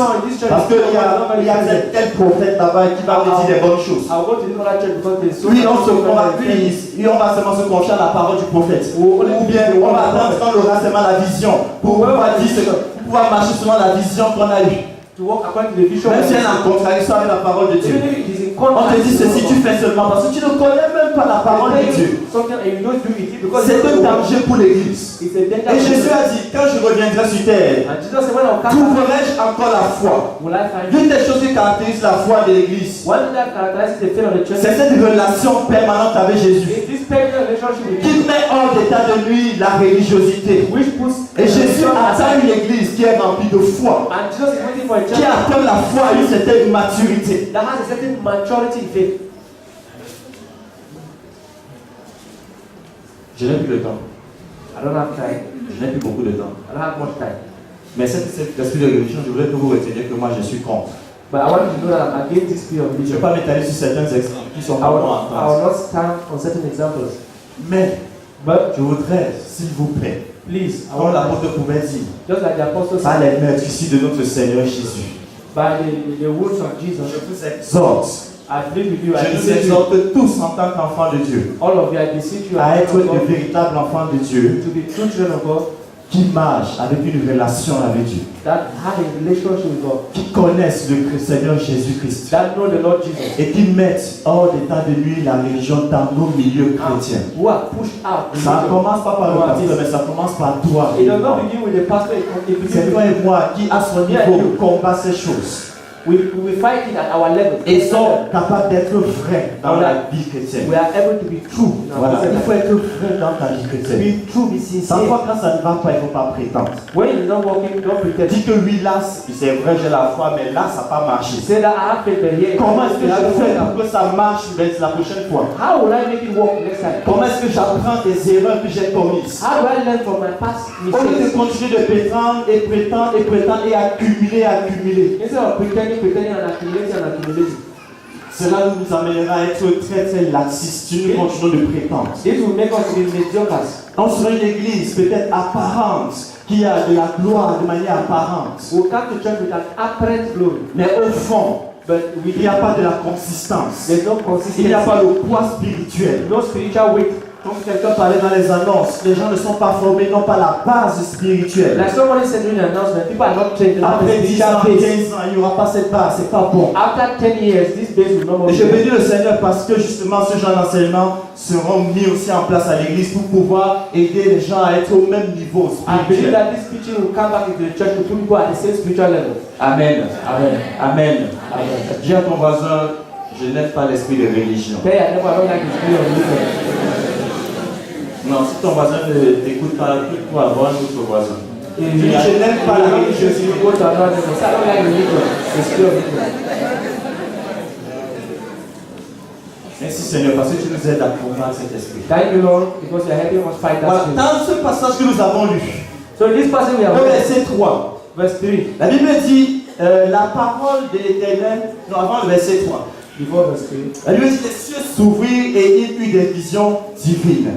Parce qu'il y a tel prophète là-bas qui va me dire des bonnes choses. I'll go to the other church because there's so Oui, on much va seulement se confier à la parole du prophète. Ou bien on va attendre quand on aura seulement la vision pour pouvoir marcher selon la vision qu'on a eue. to walk according to the vision. Même si elle est en contradiction avec la parole de Dieu. Even if it is in On te contrast dit to ceci, tu fais seulement parce que tu ne connais même pas la parole de Dieu. something and you don't do it because C'est un danger pour l'église. it's a danger. Et Jésus a dit, quand je reviendrai sur terre, And Jesus said, when I'll come back, trouverai-je encore la foi? will I find L'une des choses qui caractérise la foi de l'église, one thing that characterizes the faith of the church c'est cette relation permanente avec Jésus is this personal relationship with qui Jesus, met hors d'état de nuire la religiosité. which puts Et Jésus attend une église qui est remplie de foi, and Jesus is waiting for a qui church attend la foi à une certaine maturité. that has a certain maturity in faith. Je n'ai plus le temps. I don't have time. Je n'ai plus beaucoup de temps. I don't have much time. Mais cet esprit de religion, je voudrais que vous reteniez que moi je suis contre. But I want you to know that I'm against this spirit of Je ne vais religion. pas m'étaler sur certains exemples qui sont I pas will, bons à I entendre. will not stand on certain examples. Mais je voudrais, s'il vous plaît, Please, I comme want l'apôtre pouvait dire, just like the apostles par said, les maîtres ici de notre Seigneur Jésus, by the words of Jesus, je vous exhorte, I plead with you, I je nous beseech you, exhorte tous en tant qu'enfants de Dieu, all of you, I beseech you, à as être children of de God, véritables enfants de Dieu to be true children of God, qui marchent avec une relation avec Dieu, that have a relationship with God, qui connaissent le Seigneur Jésus-Christ that know the Lord Jesus, et qui mettent hors d'état de nuire la religion dans nos milieux chrétiens. who are pushed out. Ça ne commence pas par le pasteur, mais ça commence par toi. It does not begin with the pastor, it begins C'est toi with et moi qui, à son niveau, combat ces choses we fight it at our level. et sont capables d'être vrais dans la vie chrétienne. We are able to be true. in our Voilà, il life. faut être vrai dans ta vie chrétienne. Be true, be sincere. Parfois, quand ça ne va pas, il ne faut pas prétendre. When you're not working, don't pretend. Dis que oui, là, c'est vrai, j'ai la foi, mais là, ça n'a pas marché. Say that I have faith, but here. Comment est-ce que je fais pour que ça marche la prochaine fois? How will I make it work next time? Comment est-ce que j'apprends des erreurs que j'ai commises? How do I learn from my past Au lieu de mistakes? continuer de prétendre et accumuler. Instead of pretending and accumulating, Cela nous amènera à être très laxistes si nous continuons de prétendre. this will make us be mediocre. On sera une église peut-être apparente, qui a de la gloire de manière apparente. We'll come to church with an apparent glory, Mais au fond, but il n'y a pas de la consistance. there's no Il consistency, n'y a pas le poids spirituel. no spiritual weight. Comme quelqu'un parlait dans les annonces, les gens ne sont pas formés, n'ont pas la base spirituelle. Like somebody said during the announcement, people are not trained. They don't have Après a 10 ans, spiritual base. 15 ans, il n'y aura pas cette base, c'est pas bon. After 10 years, this base will no more Et je be there. bénis le Seigneur parce que justement ce genre d'enseignement seront mis aussi en place à l'église pour pouvoir aider les gens à être au même niveau I believe spirituel. that this teaching will come back into the church to put people at the same spiritual level. Amen. Amen. Amen. Amen. Dis à ton voisin, je n'aime pas l'esprit de religion. Okay, I don't like the spirit of religion. Non, si ton voisin ne t'écoute pas, écoute-toi avant un autre voisin. If Je n'aime pas la religiosité. you go to another level, say, I don't like religion. The spirit of religion. Merci Seigneur parce que tu nous aides à combattre cet esprit. Thank you, Lord, because you are helping us fight that Voilà, spirit. dans ce passage que nous avons lu, So in this passage we have au read, verset 3, verse 3, la Bible dit la parole de l'Éternel, non avant le verset 3, before verse 3. la Bible dit les cieux s'ouvrirent et il eut des visions divines.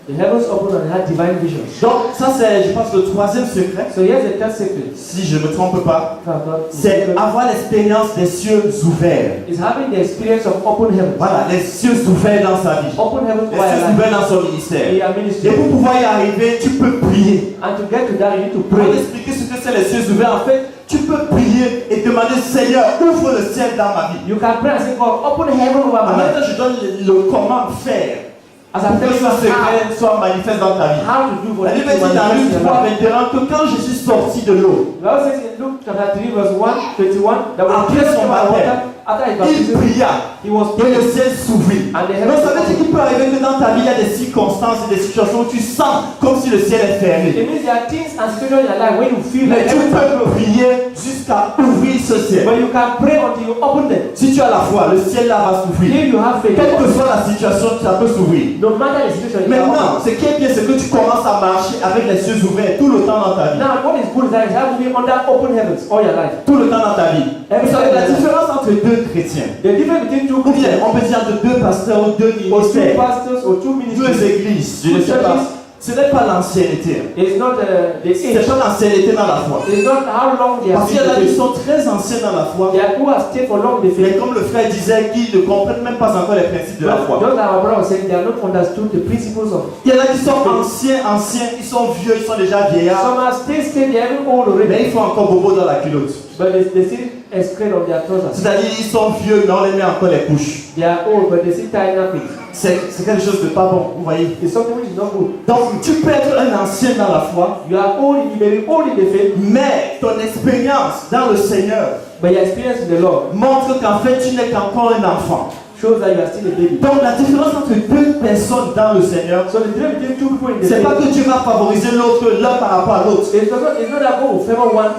The heavens opened and had divine visions. Donc ça c'est, je pense, le troisième secret, So here's the third secret. si je ne me trompe pas, If I'm not c'est mistaken, avoir l'expérience des cieux ouverts. is having the experience of open heavens. Voilà, les cieux ouverts dans sa vie, Open heavens les for your cieux life. ouverts dans son In ministère. your Et ministry. pour pouvoir y arriver, tu peux prier. And to get to that, you need to Pour pray. expliquer ce que c'est les cieux ouverts, en fait, tu peux prier et demander, Seigneur, ouvre le ciel dans ma vie. You can pray and say, God, open heaven over En my même life. temps, je donne le comment faire As pour I'm que telling ce you secret soit manifeste dans ta vie. how to do for La it Bible to dit dans manifest Luc in your 3, life. 21 que quand je suis sorti de l'eau, The Bible says in Luke chapter 3 verse 1, 21, that when Après Jesus son came out of baptême, water, after his il baptism, pria he was et le praying. ciel s'ouvrit. And the Donc heavens ça veut dire qu'il peut arriver que dans ta vie, il y a des circonstances et des situations où tu sens comme si le ciel est fermé. It means there are things and situations in your life when you feel Mais like tu heavens are peux closed. prier jusqu'à ouvrir ce ciel. But you can pray until you open them. Si tu as la foi, le ciel là va s'ouvrir. If you have faith, Quelle que soit la situation, ça peut s'ouvrir. no matter the situation, you can Maintenant, ce qui est bien, c'est que tu commences à marcher avec les cieux ouverts tout le temps dans ta vie. Now, what is good is that you have to be under open heavens all your life. Tout le temps dans ta vie. Vous savez, la différence entre deux chrétiens, The difference between two ou bien Christians, on peut dire de deux pasteurs ou deux or two ministères, pastors, or two deux ministries, églises, je ne sais pas. Ce n'est pas l'ancienneté. is not the C'est age. pas l'ancienneté dans la foi. It's not how long they have Parce qu'il y en a been qui faith. sont très anciens dans la foi, They are who have stayed for long in the mais faith. comme le frère disait, qui ne comprennent même pas encore les principes de la foi. Those are our brothers saying they are not understood the principles of. Il y en a qui sont anciens, ils sont vieux, ils sont déjà vieillards, Some are still stayed, they haven't old already, mais ils font encore bobo dans la culotte. but they still excrete on their trousers. C'est-à-dire, ils sont vieux, mais on les met encore les couches. They are old, but they still tie their feet. C'est quelque chose de pas bon, vous voyez. It's something which is not good. Donc, tu peux être un ancien dans la foi, You are old, you may be old in the faith, mais ton expérience dans le Seigneur but your experience in the Lord montre qu'en fait, tu n'es qu'encore un enfant. shows that you are still a baby. Donc, la différence entre deux personnes dans le Seigneur, So the difference between two people in the c'est pas faith que Dieu va favoriser l'autre l'un par rapport à l'autre. it's not that God will favor one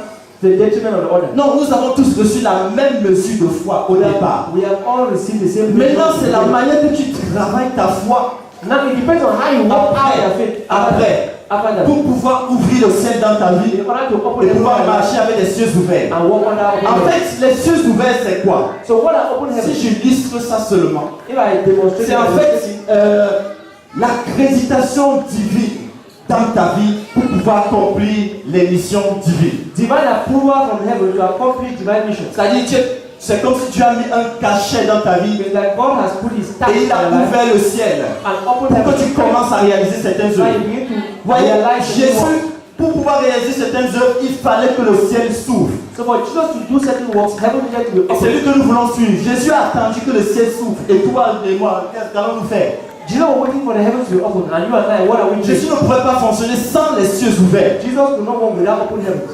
to the detriment of the other. Non, nous avons tous reçu la même mesure de foi au départ. We have all received the same Maintenant, c'est la blessing. manière que tu travailles ta foi Now it depends on how you walk out your faith après, after that. pour pouvoir ouvrir le ciel dans ta vie In order to open et the pouvoir door marcher avec les cieux ouverts. and walk under open En heaven. fait, les cieux ouverts, c'est quoi? So what are open heaven? Si j'illustre ça seulement, If I demonstrate c'est en fait l'accréditation divine dans ta vie pour pouvoir accomplir les missions divines. divine approval from heaven to accomplish divine mission. C'est-à-dire, c'est comme si tu as mis un cachet dans ta vie It's like God has put his stamp et il in a your life ouvert le ciel and open pour heaven. que tu commences à réaliser certaines So you œuvres. begin to Voyez, realize the work. Jésus, pour pouvoir réaliser certaines œuvres, il fallait que le ciel s'ouvre. So for Jesus to do certain works, heaven needed to be Et c'est open. lui que nous voulons suivre. Jésus a attendu que le ciel s'ouvre. Et toi et moi, qu'est-ce qu'allons-nous faire? Jesus was waiting for the heavens to be open, and you and I, what are we Jésus doing? ne pourrait pas fonctionner sans les cieux ouverts. Jesus could not walk without open heavens.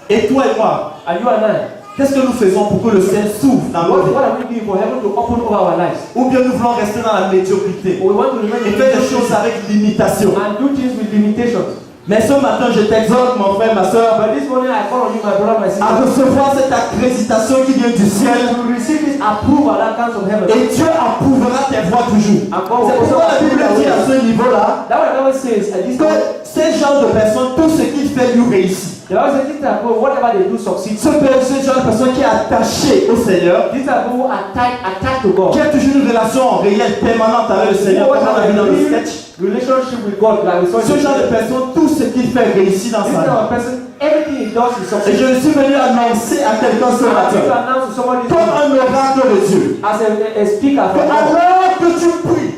Et toi et moi, And you and I, qu'est-ce que nous faisons pour que le ciel s'ouvre dans nos what vies? are we doing for heaven to open over our lives? Ou bien nous voulons rester dans la médiocrité Or we want to remain et in faire des the choses avec limitation. and do things with limitations. Mais ce matin, je t'exhorte, mon frère, ma soeur, But this morning I call on you, my brother, my à sister, recevoir cette accréditation qui vient du ciel. to receive this approval that comes from heaven. Et Dieu approuvera tes voies toujours. And God C'est will pourquoi la also Bible approve dit à our ce niveau-là That what the Bible says at this que point. ces genres de personnes, tout ce qu'ils font, lui réussit. The Bible says this type of whatever they do succeeds. Ce genre de personne qui est attaché au Seigneur, These are people who are attached to God. qui a toujours une relation réelle, permanente avec le Seigneur, comme on a vu dans le sketch. Relationship with God, like we saw in Ce the genre de sketch. personne, tout ce qu'il fait réussit dans This sa type vie. of person, everything he does is Et succeed. je suis venu annoncer à quelqu'un ce I want to matin, announce to somebody comme un oracle de Dieu, as a speaker que from God, alors que tu pries,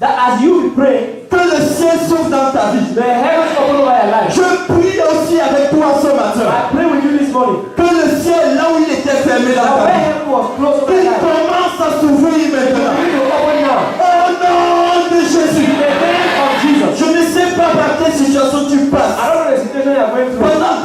that as you pray, que le ciel s'ouvre dans ta vie. the heavens open over your life. Je prie aussi avec toi ce matin, I pray with you this morning. que le ciel, là où il était fermé dans Now ta where vie, heaven was closed over qu'il your life, commence à s'ouvrir you maintenant. need to open now. Au nom de In Jésus. the name of Jesus. Je ne sais pas par quelle situation tu passes. I don't know the situation you are going through. Pendant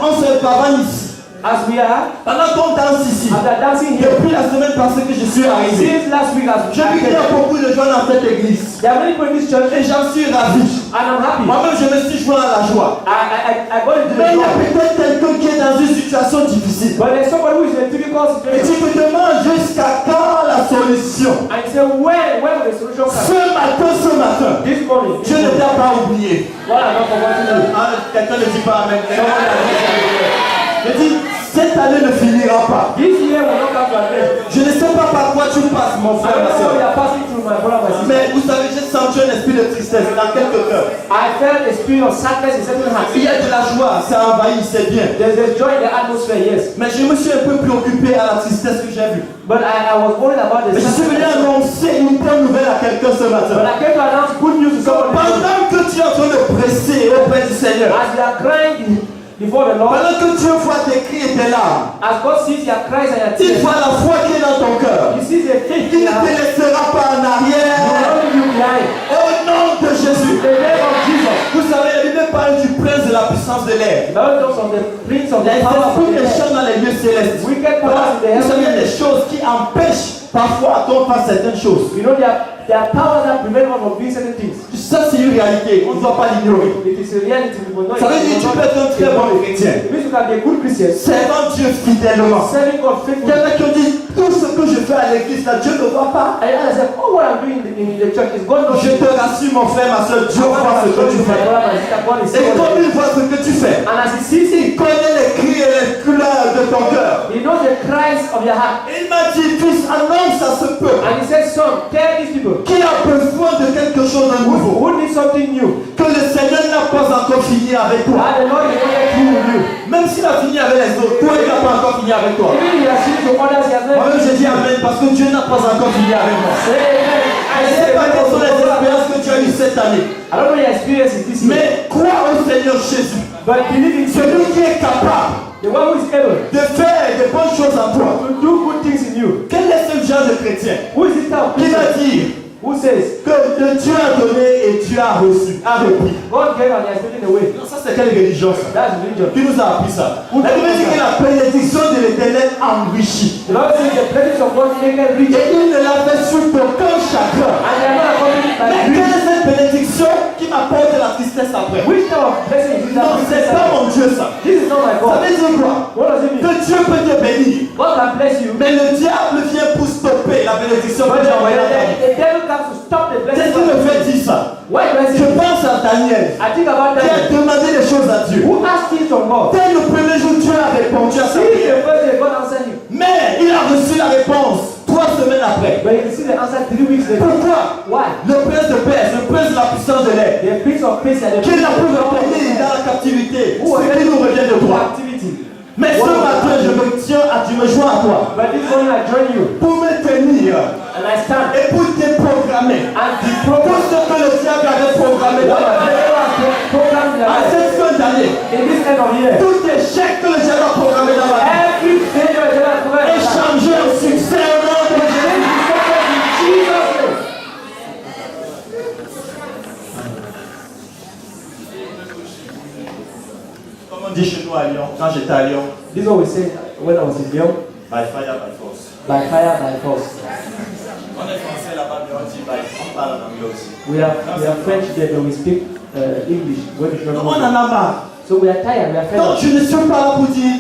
on se pavane ici, As we are, pendant qu'on danse ici, as we are dancing here, depuis la semaine passée que je suis arrivé, since last week as je vis qu'il y a beaucoup de gens dans cette église. there are many people in this church, Et j'en suis ravi. and I'm happy. Moi-même, je me suis joint à la joie. I got into the Mais il y a job. peut-être quelqu'un qui est dans une situation difficile. But there's somebody who is in a difficult Et tu situation. me demandes jusqu'à quand la solution. And you say, where will the solution come? Ce matin, This morning, Dieu ne t'a pas oublié. what I'm not forgotten to do. Ah, quelqu'un ne dit pas amen. Someone has mentioned Je dis, cette année ne finira pas. it. This year will not come to an end. Je ne sais pas par quoi tu passes, mon I frère, don't ma know what you soeur. are passing through, my brother, my sister. Mais vous savez, j'ai senti senti un esprit de tristesse dans quelques cœurs. I felt a spirit of sadness in certain hearts. Il y a de la joie, ça envahit, c'est bien. There's a joy in the atmosphere, yes. Mais je me suis un peu préoccupé à la tristesse que j'ai vue. But I was worried about the Mais je suis venu sadness. annoncer une bonne nouvelle à quelqu'un ce But matin. I came to announce good news to someone. Pendant que tu es en train de presser auprès du Seigneur, As you are crying before the Lord, pendant que Dieu voit tes cris et tes larmes, as God sees your cries and your il tears, voit la foi qui est dans ton cœur. He sees the faith Il in ne your te heart. laissera pas en He will arrière. not leave you behind. Au nom de Jésus. In the name of Jesus. Vous savez, la Bible parle du prince de la puissance de l'air. The Bible talks of the prince of Il y a the des power of esprits the air. méchants dans les lieux célestes. Wicked powers in the Vous savez, il y a heaven. des choses qui empêchent parfois qu'on fasse certaines choses. You know, there are powers that prevent one from doing certain things. Ça, c'est une réalité. On ne doit pas l'ignorer. It is a reality. We will not Ça veut dire que tu peux être un très bon chrétien. It means you can be a good Christian. Servant Dieu fidèlement. Serving God Il y faithfully. en a qui ont dit, tout ce que je fais à l'église, là, Dieu ne voit pas. And I said, oh, what I'm doing in the church is God knows. Je te rassure, mon frère, ma soeur, Dieu voit ce que tu fais. Et comme il voit ce que tu fais, And as He sees it, il connaît les cris et les couleurs de ton cœur. He knows the cries of your heart. Il m'a dit, fils, annonce à ce peuple And He says, son, tell these people qui a besoin de quelque chose de nouveau, who need something new. que le Seigneur n'a pas encore fini avec toi. And the Lord is not yet through with you. Même s'il a fini avec les autres, toi, il n'a pas encore fini avec toi. Even if He has seen to others, He has not. Moi-même, j'ai dit Amen parce que Dieu n'a pas encore fini avec moi. Say amen. I Je ne say sais pas quelles sont les amen. expériences que tu as eues cette année, I don't know your experience in this year, mais crois au Seigneur Jésus, but believe in celui qui est capable the one who is able de faire de bonnes choses en toi. to do good things in you. Quel est ce genre de chrétien Who is this type of qui va Christian dire who says que Dieu a donné et Dieu a reçu, a repris? God gave and He has taken away? Non, ça c'est quelle religion ça? That's religion. Qui nous a appris ça? La Bible dit que la bénédiction de l'Éternel enrichit. The Lord says the blessings of God make it rich, Et il ne l'a fait sur aucun chagrin. and they are not accompanied by Mais quelle grief. est cette bénédiction qui m'apporte la tristesse après? Which type of blessing is Non, c'est that? pas mon Dieu ça. This is not my Ça God. veut dire quoi? What does it Que mean? Dieu peut te bénir. God can bless you, Mais le diable vient pour stopper la bénédiction que but tu as envoyée dans ta vie. the devil comes to stop the blessing. Qu'est-ce qui me fait dire ça? Why do I Je say this? pense à Daniel I think about qui a that. demandé des choses à Dieu. Who asked things from God? Dès le premier jour, Dieu a répondu à sa See prière. the first day God answered him, Mais il a reçu la réponse 3 semaines après. but you see the answer 3 weeks later. Pourquoi? Why? Le prince de Perse, le prince de la puissance de l'air, The prince of peace and the qui prince n'a of pu revenir dans la captivité, ce qui nous revient de toi. activity. Mais ce matin, je me tiens à Dieu, me joins à toi But this morning I join you pour me tenir and I stand et pour déprogrammer and be tout programmed. ce que le diable avait programmé dans ma vie. Programmed in À life. cette fin d'année, In this end of year, tout échec que le diable a programmé dans ma vie every failure that I provide est changé en succès au nom de Jésus. in Jesus' name. Comme on dit chez nous à Lyon, quand j'étais à Lyon, This is what we say when I was in Lyon. by fire, by force. By fire, by force. On est français là-bas, mais on dit on parle en anglais aussi. We are French there, but we speak English. When it's not On en a marre. So we are tired, we are fed Donc up. je ne suis pas là pour dire.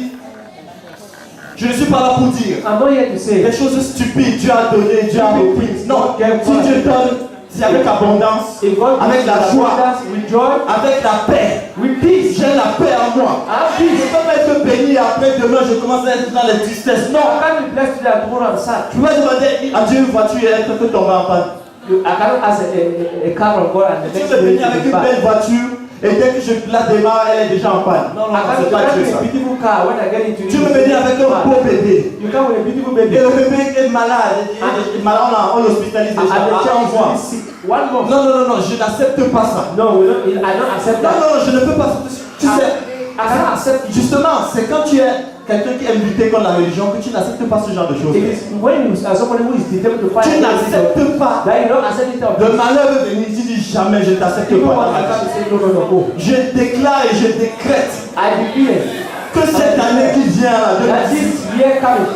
Je ne suis pas là pour dire I'm not here to say des choses stupides. Dieu a donné, Dieu a repris. Non, si Dieu donne, c'est avec abondance, if God avec gives la us joie, abundance with joy, avec la paix. with peace. J'ai la paix en moi. I have Je peace. ne peux pas être béni et après demain je commence à être dans les tristesses. I Non. can't be blessed today and tomorrow I'm sad. Tu vas demander à Dieu une voiture et elle peut tomber en panne. I cannot ask a car from God and the Tu next me day bénis avec it's une bad. belle voiture et dès que je la démarre, elle est déjà en panne. Non, non, I non, c'est can't pas Dieu be ça. a beautiful car when I get into Tu me bénis avec un beau bébé. You come with a beautiful Et baby. le bébé est malade. Il est malade, on l'hospitalise déjà. And the Ah, child envoie. is sick. 1 month. Non, non, non, non, je n'accepte pas ça. No, I don't accept Non, that. non, non, je ne peux pas. Tu sais, I cannot accept it. justement, c'est quand tu es quelqu'un qui aime lutter contre la religion que tu n'acceptes pas ce genre de choses. It is when you are somebody who is determined to fight Tu against it, n'acceptes pas. that you don't accept it. Le malheur veut venir, tu dis jamais, je ne t'accepte You know pas. what I can't say no, no, no, go. Je déclare et je décrète I declare que cette année qui vient, là, that this year coming,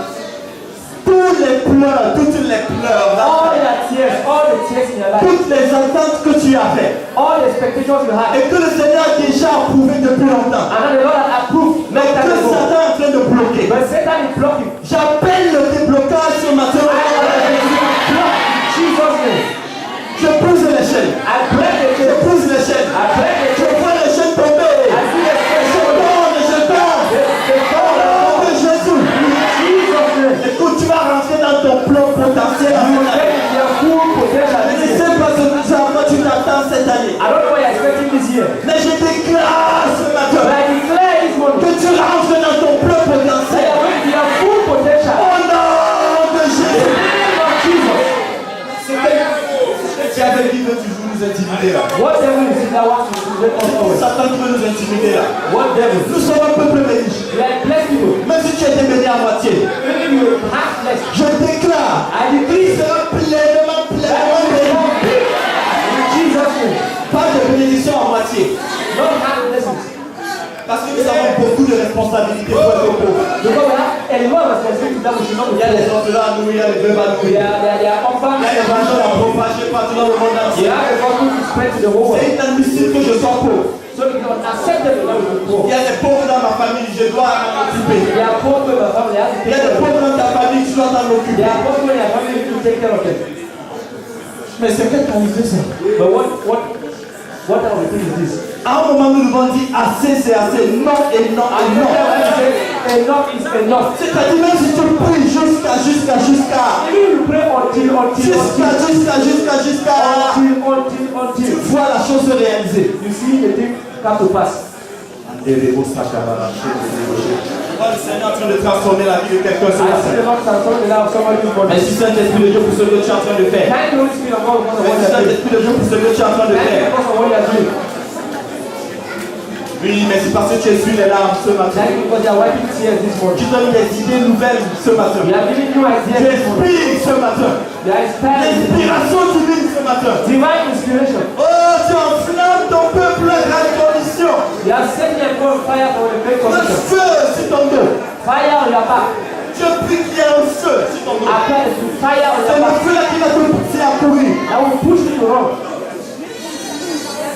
tous les pleurs, toutes les pleurs, all your tears, all the tears in your life, toutes les attentes que tu avais all the expectations you had, et que le Seigneur a déjà approuvé depuis longtemps, and then the Lord had approved mais long time que ago. Satan est en train de bloquer. But Satan is blocking. J'appelle le déblocage ce matin. I block in Jesus' name. Je brise les chaînes. I break the Je chains. brise les chaînes. I break the Je chains. vois les chaînes tomber. I see the chains. Je tombe, je tombe. The Au nom de Jésus. Jesus' name. Écoute, tu vas rentrer dans ton plan potentiel à You mon will avis. get your full potential. Je ne sais pas ce que ça va, tu t'as intimider là? What devil is it that wants to make us always? Satan qui veut nous intimider là. What devil? Nous sommes un peuple béni. We are blessed people. Même si tu étais béni à moitié, Even you are half blessed. je déclare, I decree il sera pleinement béni. in Jesus' name. Pas de bénédiction à moitié. Not half blessings. Parce que nous avons beaucoup de responsabilités pour être pauvres. Because we have a lot of responsibility that we should not Il y a les autres là à nous, il y a les veuves à nous. They are orphans. Il y a l'évangile à propager partout dans le monde They entier. have the gospel to spread to the whole world. C'est inadmissible que je sois pauvre. So it is unacceptable that we should poor. Il y a des pauvres dans ma famille, je dois m'en occuper. They are poor in my family. I have to Il y a take des care of pauvres them. dans ta famille, tu dois t'en They occuper. are poor in their family. You need to take care of them. Mais c'est quelle qualité ça? But what type of thing is this? À un moment, nous devons dire assez, c'est assez, non et non et non. Enough is enough. C'est-à-dire même si tu pries jusqu'à. Even you pray until Tu vois la chose se réaliser. you see the thing come to pass. Oh, le Seigneur est en train de transformer la vie de quelqu'un ce I see matin. the Lord transform the life of somebody who's born. Merci Saint-Esprit de Dieu pour ce que tu es en train de faire. Thank you, Holy Spirit of God, because of what Merci you are doing. Saint-Esprit de Dieu pour ce que tu es en train de Thank you faire. because of what you are doing. Oui, merci parce que tu essuies les larmes ce matin. Thank you because you are wiping tears this morning. Tu donnes des idées nouvelles ce matin. We are giving you Tu ideas this morning. inspires ce matin. There is inspiring L'inspiration divine ce matin. divine inspiration. Oh, tu enflammes ton peuple à la condition. You are setting them on fire for the great Le commission. feu sur ton dos. Fire on your back. Je prie qu'il y ait un feu sur ton dos. Apply to fire on C'est your le back. feu là qui va te pousser à courir. That will push you to run.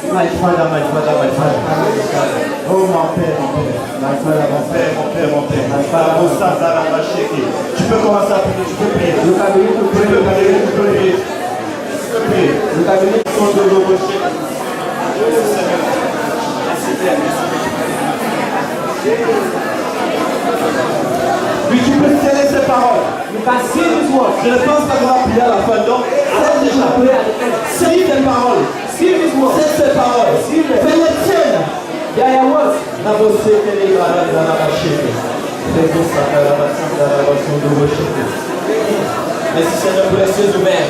My father, my father, my father. Oh mon père, mon père. My father, mon père, mon père, mon père. My father, mon Sazara, ma chérie. Tu peux commencer à prier, tu peux prier. You can begin to Tu pray. peux prier, tu peux prier. Tu peux prier. You can begin to Son de l'eau, chérie. Merci Père, merci. Oui, tu peux sceller ces paroles. You can see this word. Je ne pense pas qu'on va prier à la fin, donc c'est déjà. Pray at the end. Scelle ces paroles. See this word. C'est ces paroles. Fais-les tiennes. They are your words. La bossée, elle est là, la chérie. Merci Seigneur pour les cieux ouverts.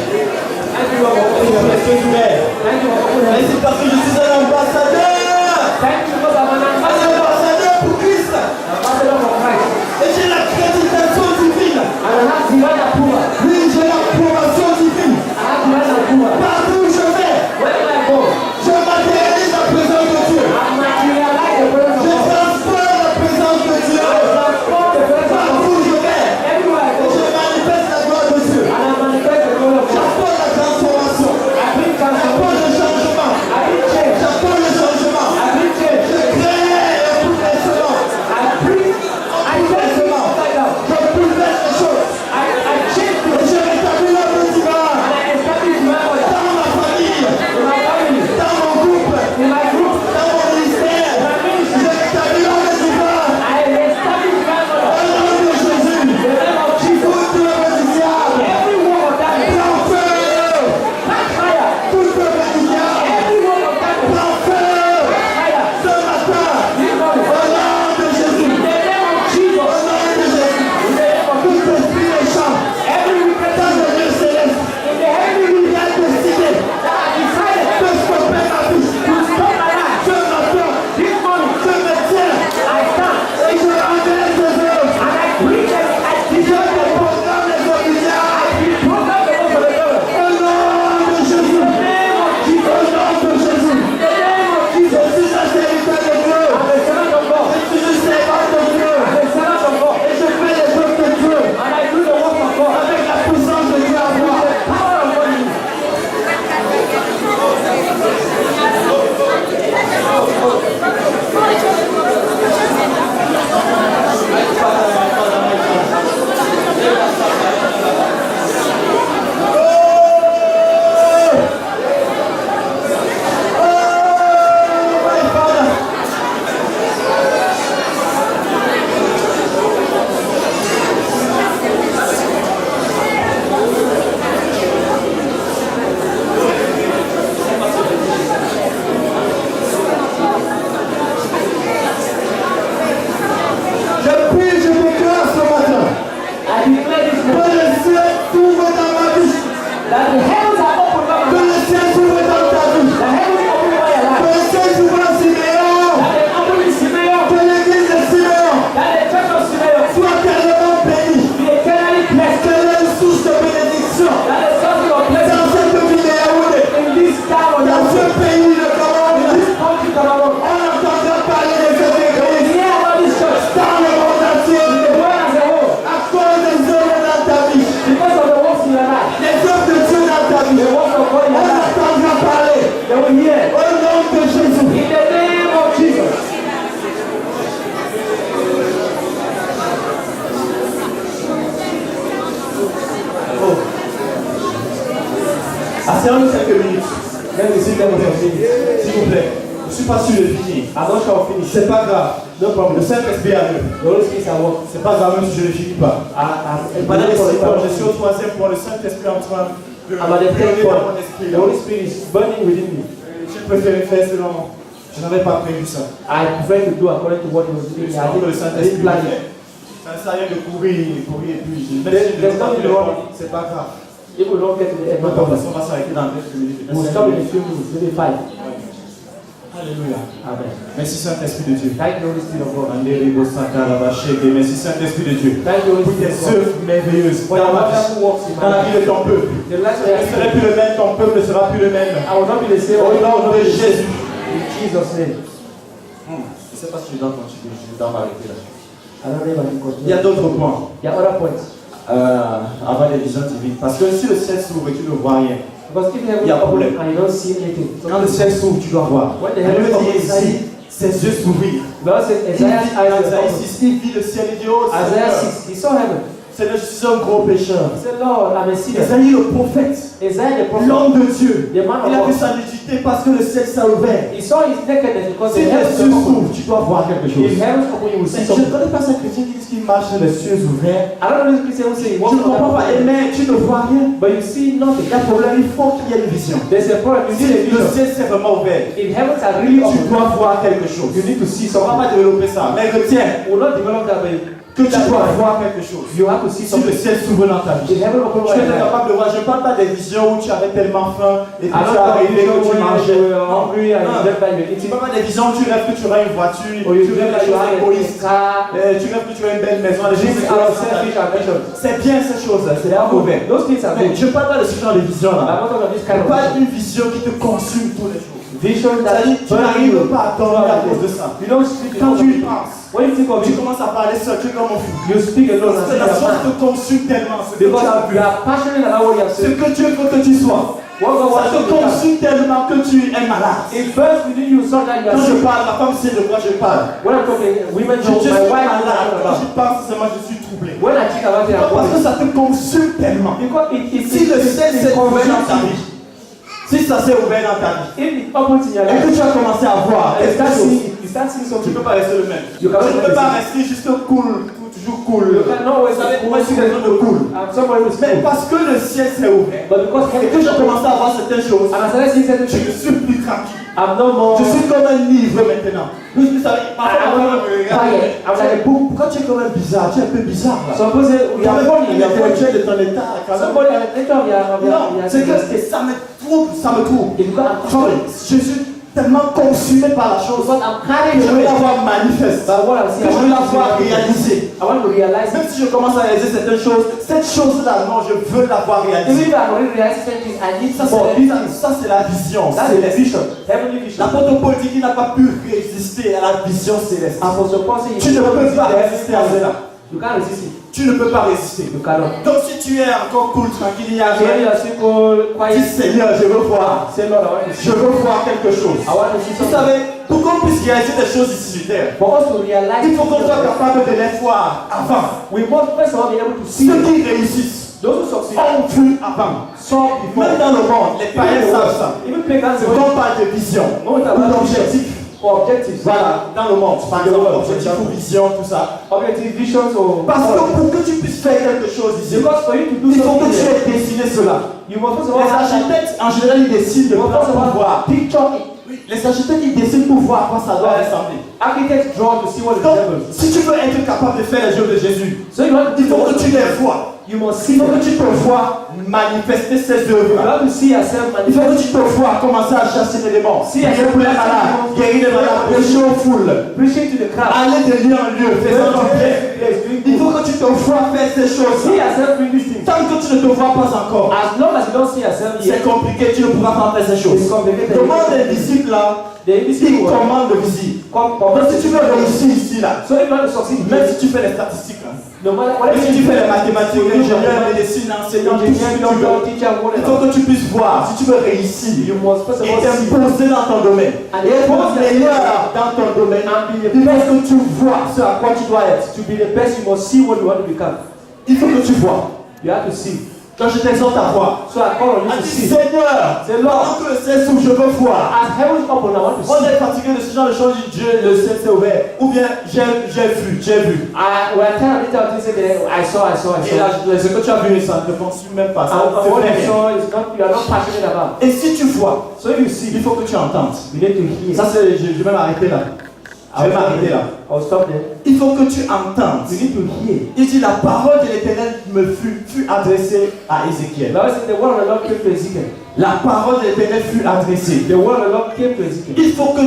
Thank you, Lord, for Merci pour opening les cieux ouverts. Thank you for opening Merci parce que je suis un ambassadeur. Thank you because I'm an Un ambassador. ambassadeur pour Christ. Ambassador for Christ. Et j'ai l'accréditation divine. And I have divine approval. Oui, j'ai l'approbation divine. I have divine approval. Partout où je vais, Wherever I go, je matérialise la présence de Dieu. I materialize the presence Je of God. transforme la présence de Dieu. I transform the presence of Partout God. où je vais, Everywhere I go, je manifeste la gloire de Dieu. and I manifest the glory of God. J'apporte la transformation. I bring J'apporte transformation. le changement. I bring change. J'apporte le changement. I bring change. Je crée un bouleversement. I bring, I change things upside down. Je bouleverse les choses. I change Oh. Asseyons-nous quelques minutes. Let me sit down with your feet. S'il vous plaît. Je ne suis pas sûr de finir. I'm not sure I'll finish. C'est pas grave. No problem. Le Saint-Esprit a œuvre. The Holy Spirit at work. C'est pas grave même si je ne finis pas. Pendant les 6 ans, je suis au 3e point. Le Saint-Esprit est en train de I'm at the third brûler dans point. mon esprit. The Holy Spirit is burning within me. J'ai préféré faire selon. Je n'avais pas prévu ça. I prefer to do according to what he was doing. I Le didn't Saint-Esprit plan fait. it. Ça ne sert à rien de courir et puis. There's nothing wrong. C'est pas grave. If we don't get to the end, no On problem. va s'arrêter dans quelques minutes. We'll stop in a few minutes, maybe 5. Alléluia. Amen. Merci Saint-Esprit de Dieu. Thank you, Holy Spirit of God. Merci Saint-Esprit de Dieu. Thank you, Holy Pour tes Spirit of God. œuvres merveilleuses For dans your ma vie, wonderful works in dans la my vie de ton peuple. life. The life Je ne serai of plus le même, ton peuple ne sera plus le même. I will not be the same. Au nom de Jésus. In Jesus' name. Je ne sais pas si je dois continuer, je dois m'arrêter là. I don't know if I can Il y a continue. d'autres points There are other points. avant les visions divines. Parce que si le ciel s'ouvre et tu ne vois rien, Because if heaven Il y a is open problème. and you don't see anything, quand le ciel s'ouvre, tu dois voir. When the Il heavens me open, dit ici, ses yeux s'ouvrirent. God said, Il Isaiah's vit eyes were Isaiah open. 6, il vit le ciel et dit, oh Isaiah Seigneur, 6, he saw heaven. Seigneur, je suis un gros pécheur. He said, Lord, I'm a sinner. Isaïe le prophète, Isaiah the prophet, l'homme de Dieu, the man il a of vu God, sa nudité parce que le ciel s'est ouvert. he saw his nakedness because Si the les heavens cieux were open. s'ouvrent, tu dois voir quelque chose. If heavens open, you will Mais see je ne something. connais pas ces chrétiens qui disent qu'ils marchent les cieux ouverts. I don't know this Christian who say, Je ne comprends pas. what Mais tu ne vois rien. but you see nothing. Il y a un problème, il faut qu'il y ait une vision. There's a problem. You Si need a le vision. ciel s'est vraiment ouvert, If heavens are really tu open, dois voir quelque chose. you need to see On ne va something. pas développer ça, mais retiens We will not develop that way. que tu dois voir quelque chose. You have to see Si le something. ciel s'ouvre dans ta vie, If heaven open tu right es now, capable de voir. Je ne parle pas des visions où tu avais tellement faim et que I tu don't as know arrivé que tu when mangeais. you were Non. hungry and you Non. just by your Tu eating. ne parles pas des visions où tu rêves que tu auras une voiture, Or you tu rêves dream des that you choses have a égoïstes, car. tu rêves que tu as une belle maison, des Dreams choses are égoïstes. selfish ambitions. C'est bien ces choses-là, c'est pas mauvais. Those things are Mais good. je ne parle pas de ce genre de vision I'm là. not talking about this Je kind of parle vision. d'une vision qui te consume tous les jours. Vision that C'est-à-dire, tu n'arrives pas à dormir à cause de ça. You don't speak Quand because tu of y it. penses, When you think of tu it, commences à parler seul, tu es comme un fou. you speak alone and Parce que say la you're chose mad. te consume tellement. Ce que tu Because as vu, you are passionate about what you have ce said. que Dieu veut que tu sois, What God ça wants te you to become. consume tellement que tu es malade. It burns within you so that you are Quand je sick. parle, ma femme sait de quoi je parle. When I'm talking, women Je know, suis my wife knows malade. what I'm Quand about. je parle, seulement je suis troublé. When I think about it, I'm Parce que worried. ça te consume tellement. Because it Si le ciel s'est ouvert dans ta convenient. vie, si ça s'est ouvert dans ta vie, If it opens in your et que life, tu as commencé à voir you quelque start chose, seeing tu ne something. peux pas rester le même. Tu You cannot ne peux pas remain rester juste cool, toujours cool. You cannot always Vous savez say, pourquoi je suis quelqu'un de cool? somebody who is Mais cool. parce que le ciel s'est ouvert, But because et que j'ai commencé à voir certaines choses, and I started seeing certain je things, suis plus tranquille. I'm no more. Je suis comme un livre maintenant. Vous savez, parfois, I'm not quiet. I'm like a book. quand tu es comme un bizarre, tu es un peu bizarre là. Suppose we are funny. We are Tu funny. es de ton état. quand même. Somebody at the time, Non, c'est que ça me trouble, ça me trouble. If you got Je suis tellement consumé par la chose. because I'm carrying Je veux away. la voir manifeste. But what I'm Que saying, je veux la voir réalisée. I want to realize Même it. si je commence à réaliser certaines choses, cette chose-là, non, je veux la voir Even réalisée. if I'm already realizing certain things, I need Ça, more c'est details. ça, c'est la vision That's the céleste. vision, heavenly vision. L'apôtre Paul dit qu'il n'a pas pu résister à la vision céleste. Apostle Paul said, Tu ne peux pas résister à cela. You can't resist it. Tu ne peux pas résister. You cannot. Donc si tu es encore cool, tranquille, il y a Here you rien. are simple, Dis quiet. Seigneur, je veux voir. Say, Lord, I want to see. Je veux voir quelque chose. I want to see Vous something. savez, pour qu'on puisse réaliser des choses ici sur terre, For us to realize, il faut qu'on soit capable de les voir avant. we must first of all be able to see Ceux qui réussissent those who succeed. ont vu avant. Saw before. Même dans le monde, les païens savent ça. Even pagans C'est qu'on parle de vision ou d'objectif. or objectives. Voilà, dans le monde, par exemple, objectif ou vision, tout ça. Objective visions or Parce que pour que tu puisses faire quelque chose ici, because for you to do il faut que something, tu aies dessiné cela. you must first of Les all have architectes, en général, ils dessinent de you must first of pour all voir. picture it. Oui, les architectes, ils dessinent pour voir à quoi ça doit ressembler. Architects draw to see what it Donc, resembles. si tu veux être capable de faire les œuvres de Jésus, So you want to il faut que tu les vois. you must Il see faut them. que tu te vois manifester ces You œuvres-là. have to see yourself Il faut que manifest. tu te vois commencer à chasser les démons, Si, prier pour les malades, guérir les malades, prêcher aux foules, Preaching to the crowd. aller de lieu en lieu, faisant du bien. Yes, doing Il good. faut que tu te vois faire ces See choses. yourself doing these things. Tant que tu ne te vois pas encore, As long as you don't see yourself c'est yet, compliqué, tu ne pourras pas faire ces it's choses. complicated. Demande les disciples là, The ils invisible world. commandent le visible. Come, Donc si tu veux réussir ici là, So if you want to succeed, même si tu fais les statistiques là, no matter même whatever si tu you fais do, les mathématiques, ingénieur, médecine, enseignant, tout ce que tu veux, teacher, il faut whatever, que tu puisses voir si tu veux réussir. you must first of Et all see. t'imposer dans ton domaine. And Et être impose meilleur dans ton domaine. Il faut que tu vois ce à quoi tu dois être. To be the best, you must see what you want to become. Il faut que tu vois. You have to see. Donc je t'exhorte à voir. So I call on you A to dit, see. Seigneur, Say, Lord, pendant que le ciel s'ouvre, je veux voir. as heaven open, I want to On see. est fatigué de ce genre de choses, dit Dieu, le ciel s'est ouvert. Ou bien j'ai vu. When I tell little things, say, I saw. Et là, ce que tu as vu, ça ne te consume même pas. Ça And ne te what fait you rien. saw is not, you are not passionate about. Et si tu vois, So if you see, il faut que tu entendes. you need to hear. Ça, c'est, je vais m'arrêter là. Je vais m'arrêter là. I'll stop there. Il faut que tu entendes. You need to hear. Il dit, la parole de l'Éternel me fut adressée à Ézéchiel. The Bible says the word of the Lord came to Ezekiel. La parole de l'Éternel fut adressée. The word of the Lord came to Ezekiel. Il faut que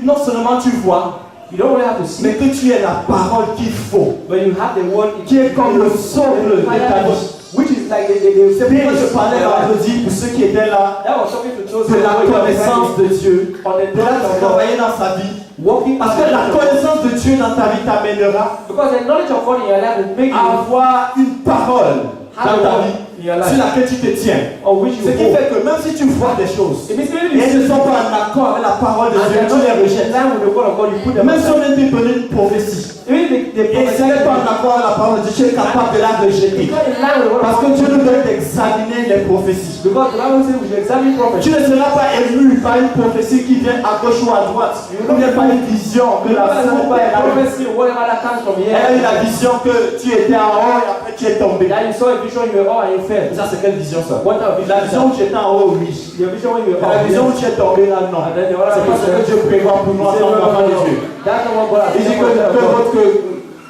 non seulement tu vois, You don't only have to see, mais que tu aies la parole qu'il faut. but you have the word Qui est comme le socle de ta vie. which is like the C'est pourquoi je parlais vendredi, pour ceux qui étaient là, That was something to those de la connaissance de Dieu. on the De là, knowledge of God. travailler dans sa vie. Walking Parce que la connaissance de Dieu dans ta vie t'amènera because the knowledge of God in your life will make à you avoir une parole dans ta vie in your sur life laquelle tu te tiens. on which you Ce qui hold. fait que même si tu vois des choses It means et maybe elles ne sont pas en accord avec la parole de and Dieu, they're tu not les in rejettes. line with the word of God, you put them Même si aside. on est donné une prophétie Even the et ce n'est pas en accord avec la parole de Dieu, tu es capable de la rejeter. not in line with the word Parce of que God. Dieu nous donne d'examiner les prophéties. Because the Bible says we should examine prophets. Tu ne seras pas ému par une prophétie qui vient à gauche ou à droite. Ou bien par une vision que la sainte by a eu. prophecy, whatever that comes from here. Elle a eu la vision que tu étais en haut et après tu es tombé. That you saw a vision, you were all and you fell. Ça, c'est quelle vision ça? What type of vision? La vision où tu étais en haut, oui. The vision when you were Mais la vision où tu es tombé là, non. And then the other C'est pas ce que Dieu prévoit pour nous en tant qu'enfants de Dieu. That's not what God has Il dit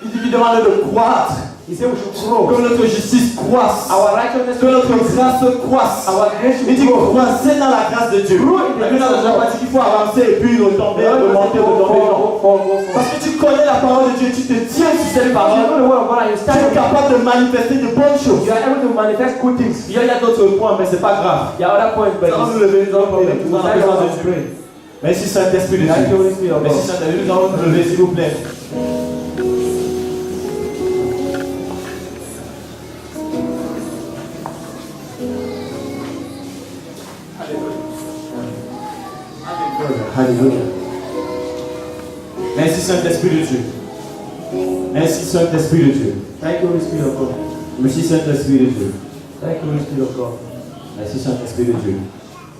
il dit qu'il demande de croître, He said we should grow. que notre justice croisse, Our righteousness que notre grâce croisse. our grace Il dit should grow. croissez dans la grâce de Dieu. Et puis dans la pas dit qu'il faut avancer et puis retomber, remonter, retomber. Non. Parce que tu connais la parole de Dieu, tu te tiens sur cette You parole, know the word of God and you tu stand es capable de manifester de bonnes choses. You are able to manifest good things. Il y a d'autres points, mais c'est pas grave. There are other points, but Nous allons nous lever, nous allons prier. Nous allons it's besoin de Dieu. Merci Saint-Esprit de Thank you, Dieu. Holy Spirit of Merci God. Saint-Esprit, nous allons nous lever s'il vous plaît. Alléluia. Merci Saint-Esprit de Dieu. Merci Saint-Esprit de Dieu. Thank you, Holy Spirit of God. Merci Saint-Esprit de Dieu. Thank you, Holy Spirit of God. Merci Saint-Esprit de Dieu.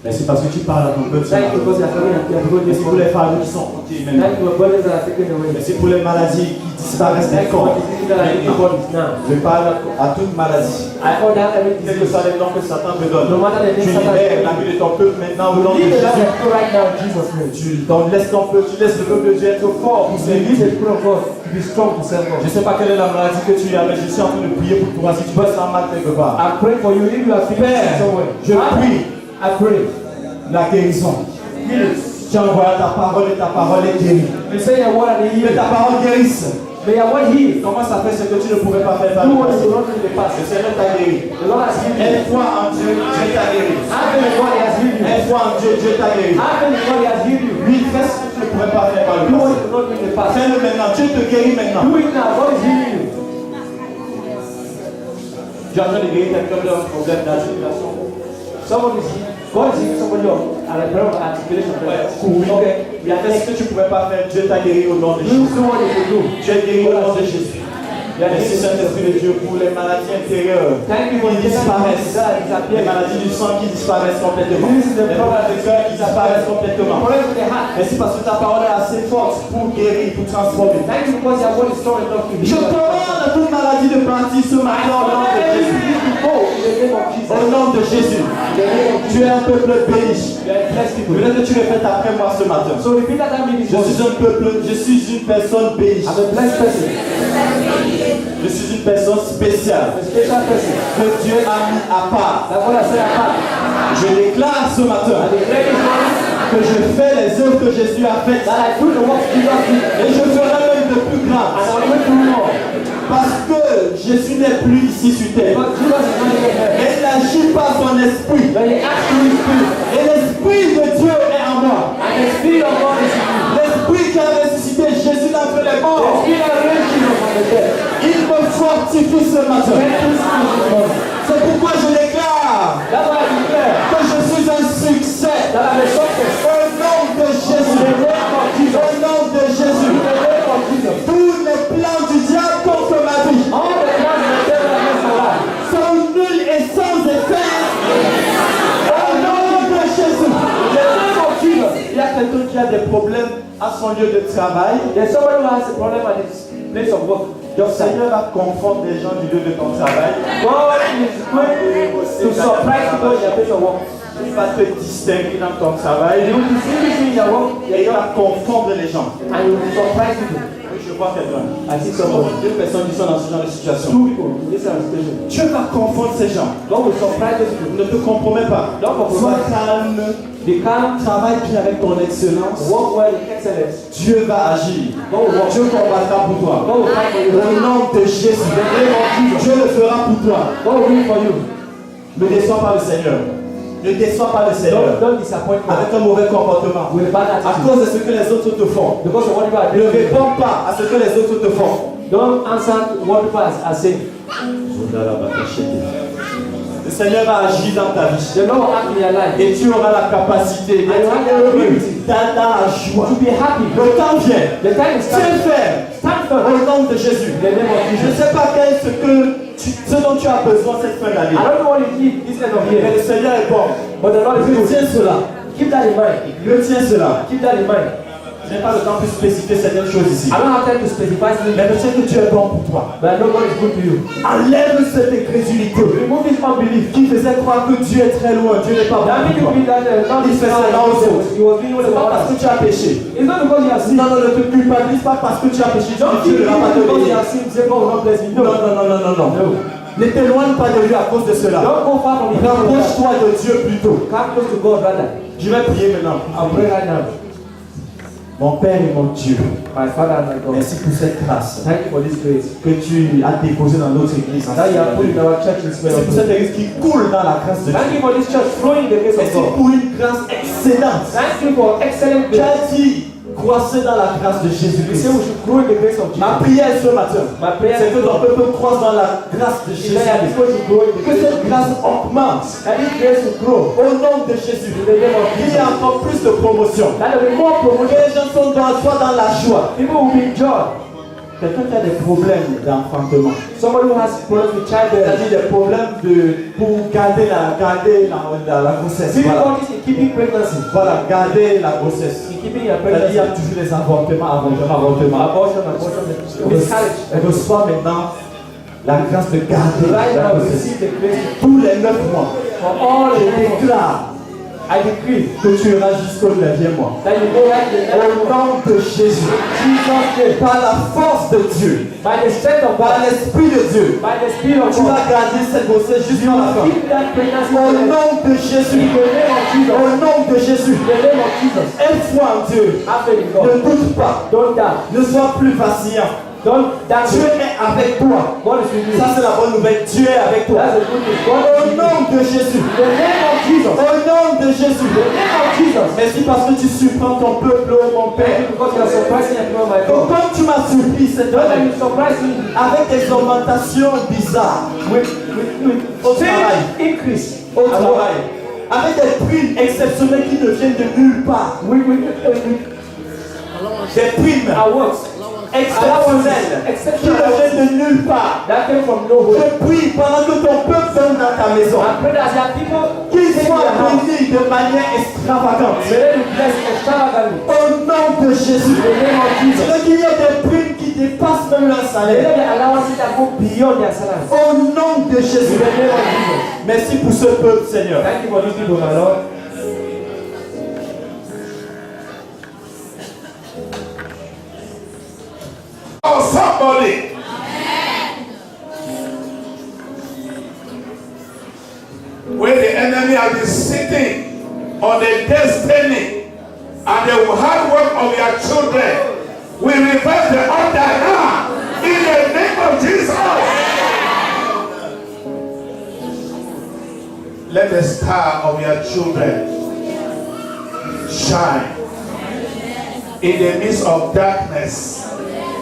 Merci parce que tu parles à ton peuple. Thank you because you are coming and you are going Merci pour les fardeaux qui sont ôtés maintenant. Thank you for burdens that are taken away. Merci pour les maladies qui disparaissent des Thank you for corps. diseases that are in the bodies now. Je parle à toute maladie. I order every Quel que disease. soit les noms que Satan te donne. No matter the Tu name Satan libères la vie de ton peuple maintenant au nom de Leave the life Jésus. of God right now in Jesus' name. Laisses ton peuple, tu laisses le peuple de Dieu être fort pour Release servir. the Spirit of God to be strong to serve Je God. ne sais pas quelle est la maladie que tu as, mais je suis en train de prier pour toi. Si tu peux ça mal quelque part. I pray for you if you are feeling sick somewhere. Je prie I pray. la guérison. Tu envoies ta parole et ta parole est guérie. You say your word and Que heal. ta parole guérisse. May your word heal. Comment ça fait ce que tu ne pouvais pas faire par Do le what passé? you don't do in the past. Le Seigneur t'a guéri. The Lord has healed you. Une foi en Dieu, Dieu t'a guéri. Have faith in God, He has healed you. Une foi en Dieu, Dieu t'a guéri. Have faith in God, He has healed you. Oui, fais ce que tu ne pouvais pas faire par le Do what passé. you don't do in the past. Fais-le maintenant. Dieu te guérit maintenant. Do it now. God is healing you. Tu es en train de guérir quelqu'un d'un problème d'articulation. Someone is healing. God is healing somebody at a prayer of articulation. Okay. Qu'est-ce que tu ne pouvais pas faire? Dieu t'a guéri au nom de Do Jésus. what you can do. Tu es guéri au nom de Jésus. Merci Saint-Esprit de Dieu pour les maladies intérieures Thank you for qui disparaissent. Les maladies du sang qui disparaissent complètement. Les problèmes de cœur qui disparaissent complètement. Prayer with the heart. Merci parce que ta parole est assez forte pour guérir, pour transformer. Thank you because your word is strong enough to Je heal. commande toute maladie de partir ce matin au nom de Jésus. Au nom de Jésus. Tu es un peuple béni. Peut-être que tu répètes après moi ce matin. So repeat that time in Je suis un peuple, je suis une personne bénie. I'm a blessed person. Je suis une personne spéciale A special person. que Dieu a mis à part. That's what I say apart. Je déclare ce matin I declare this morning que je fais les œuvres que Jésus a faites that I do the work Jesus did. et je ferai même de plus And grandes. I will do more. Parce que Jésus n'est plus ici sur terre. But Jesus is not even there. Et il n'agit pas son esprit. But he acts through his spirit. Et l'esprit de Dieu est en moi. And the spirit of God is in you. L'esprit qui a ressuscité Jésus d'entre les The morts. spirit that raised Jesus from the dead. Il me fortifie ce matin. Strengthens me this morning. C'est pourquoi je déclare That's why I declare que je suis un succès. that I'm a success. Au nom de Jésus. In the name of Jesus. Au nom de Jésus. In the name of Jesus. Tous les plans du diable contre ma vie All the plans of the devil against my life sont nuls et sans a des problèmes à son lieu de travail, There's somebody who has a problem at his place of work. le Seigneur va confondre les gens du lieu de ton travail. God is going to surprise people in their place of work. Il va te distinguer dans ton travail. He will distinguish you in your work Et il va confondre les gens. and he will surprise people. Oui, je vois quelqu'un. I see someone. Deux personnes qui sont dans ce genre de situation. Two people in this situation. Dieu va confondre ces gens. God will surprise those people. Ne te compromets pas. Don't Sois compromise. calme. Be calm. Travaille bien avec ton excellence. Work well in excellence. Dieu va agir. God will work. Dieu combattra pour toi. God will fight for you. Au nom de Jésus, Dieu le fera pour toi. God will win for you. Ne déçois pas le Seigneur. Ne déçois pas le Seigneur Don't disappoint God avec un mauvais comportement. with bad À attitude. cause de ce que les autres te font. Because of what you are Ne doing. réponds pas à ce que les autres te font. Don't answer what people are saying. Le Seigneur va agir dans ta vie. The Lord will act in your life. Et tu auras la capacité d'être heureux dans la joie. To be happy. Le temps vient. The time is Tiens coming. ferme. Stand firm. Au nom de Jésus. In the name of Je ne Jesus. sais pas quel est ce dont tu as besoin cette fin d'année. I don't know what you need this end of Mais year, le Seigneur est bon. but the Lord is good. Retiens cela. Keep that in mind. Retiens cela. Keep that in mind. Je n'ai pas le temps pour spécifier certaines choses ici. I don't have time to specify something, Mais je sais que Dieu est bon pour toi. but I know God is good to you. Enlève cette incrédulité Remove this unbelief. qui faisait croire que Dieu est très loin. Dieu n'est pas bon That pour made you toi. believe that God Il is fait cela aux autres. You were doing what C'est the pas Lord parce que has. tu as péché. It's not because you have sinned. Non, non, ne te culpabilise pas parce que tu as péché. Don't Dieu think ne va pas te because you bénir. have sinned, say God will not bless you. Non, No. non, non, non, non, non. No. Ne t'éloigne pas de lui à cause de cela. Don't go far from Him. Rapproche-toi de Dieu plutôt. Come close to God rather. Je vais prier maintenant. I'll pray right now. Mon Père et mon Dieu, My Father and my God. merci pour cette grâce Thank you for this grace que tu as déposée dans notre église. that you have put in our church in C'est pour Spain. cette église qui coule dans la grâce de Dieu. Thank you for this church flowing in the grace of Merci God. pour une grâce excellente. Thank you for excellent Tu grace. as dit croissez dans la grâce de We say Jésus-Christ. we should grow in the grace of Ma Jesus. prière ce matin, My prayer c'est is que ton peuple croisse dans la grâce de that this Jésus-Christ. way should grow in the Que grace of cette Jesus. grâce augmente That this grace will grow au nom de Jésus. in the name of Il y a Jesus. encore plus de promotion. That there will be more Que promotion. les gens sont dans la joie. People will be in joy. Quelqu'un qui a des problèmes d'enfantement. Somebody who has problems with childbirth. C'est-à-dire des problèmes pour garder la grossesse. Voilà. Difficulties in keeping pregnancy. Voilà, garder la grossesse. In keeping your C'est-à-dire, il y a pregnancy. toujours des avortements. Abortion. Miscarriage. Elle reçoit maintenant la grâce de garder Right la now, we grossesse. receive the grace Tous les 9 mois, for all the je people. déclare I decree que tu iras jusqu'au 9e mois. that you go right to the Au nom de Jésus, Jesus name. par la force de Dieu, By the strength of par God. l'Esprit de Dieu, By the Spirit of tu God. vas garder cette grossesse jusqu'à la fin. Keep that pregnancy. Au In nom de Jésus, the name of Jesus. au nom de Jésus, In the name of Jesus. aie foi en Dieu. Have faith in Ne God. doute pas, Don't doubt. ne sois plus vacillant. Don't doubt. Dieu est avec toi. God is with you. Ça, c'est la bonne nouvelle. Dieu est avec toi. That's the good news. God is Au with you. nom de Jésus. In the name of Jesus. Au nom de Jésus. In the name of Jesus. Merci parce que tu surprends ton peuple, oh mon Thank Père. you because you are surprising everyone, my Donc, God. comme tu m'as surpris cette Don't let année, you surprise me avec des augmentations bizarres with travail. increase. au travail, avec des primes exceptionnelles qui ne viennent de nulle part, With des primes awards. exceptionnelles qui ne viennent de nulle part. That came from nowhere. Je prie pendant que ton peuple vient dans ta maison, I pray that there are people qu'ils in soient their house. bénis de manière extravagante. May they be blessed extravagantly. Au nom de Jésus, In the name of Jesus. c'est qu'il y a des primes qui dépassent même leur May salaire. there be allowances that go beyond their salary. Au nom de In Jésus, the name of Jesus. merci pour ce peuple, Seigneur. Thank you for these people, my Lord. Oh, somebody. When the enemy has been sitting on the destiny and the hard work of your children, we reverse the order now in the name of Jesus. Let the star of your children shine in the midst of darkness.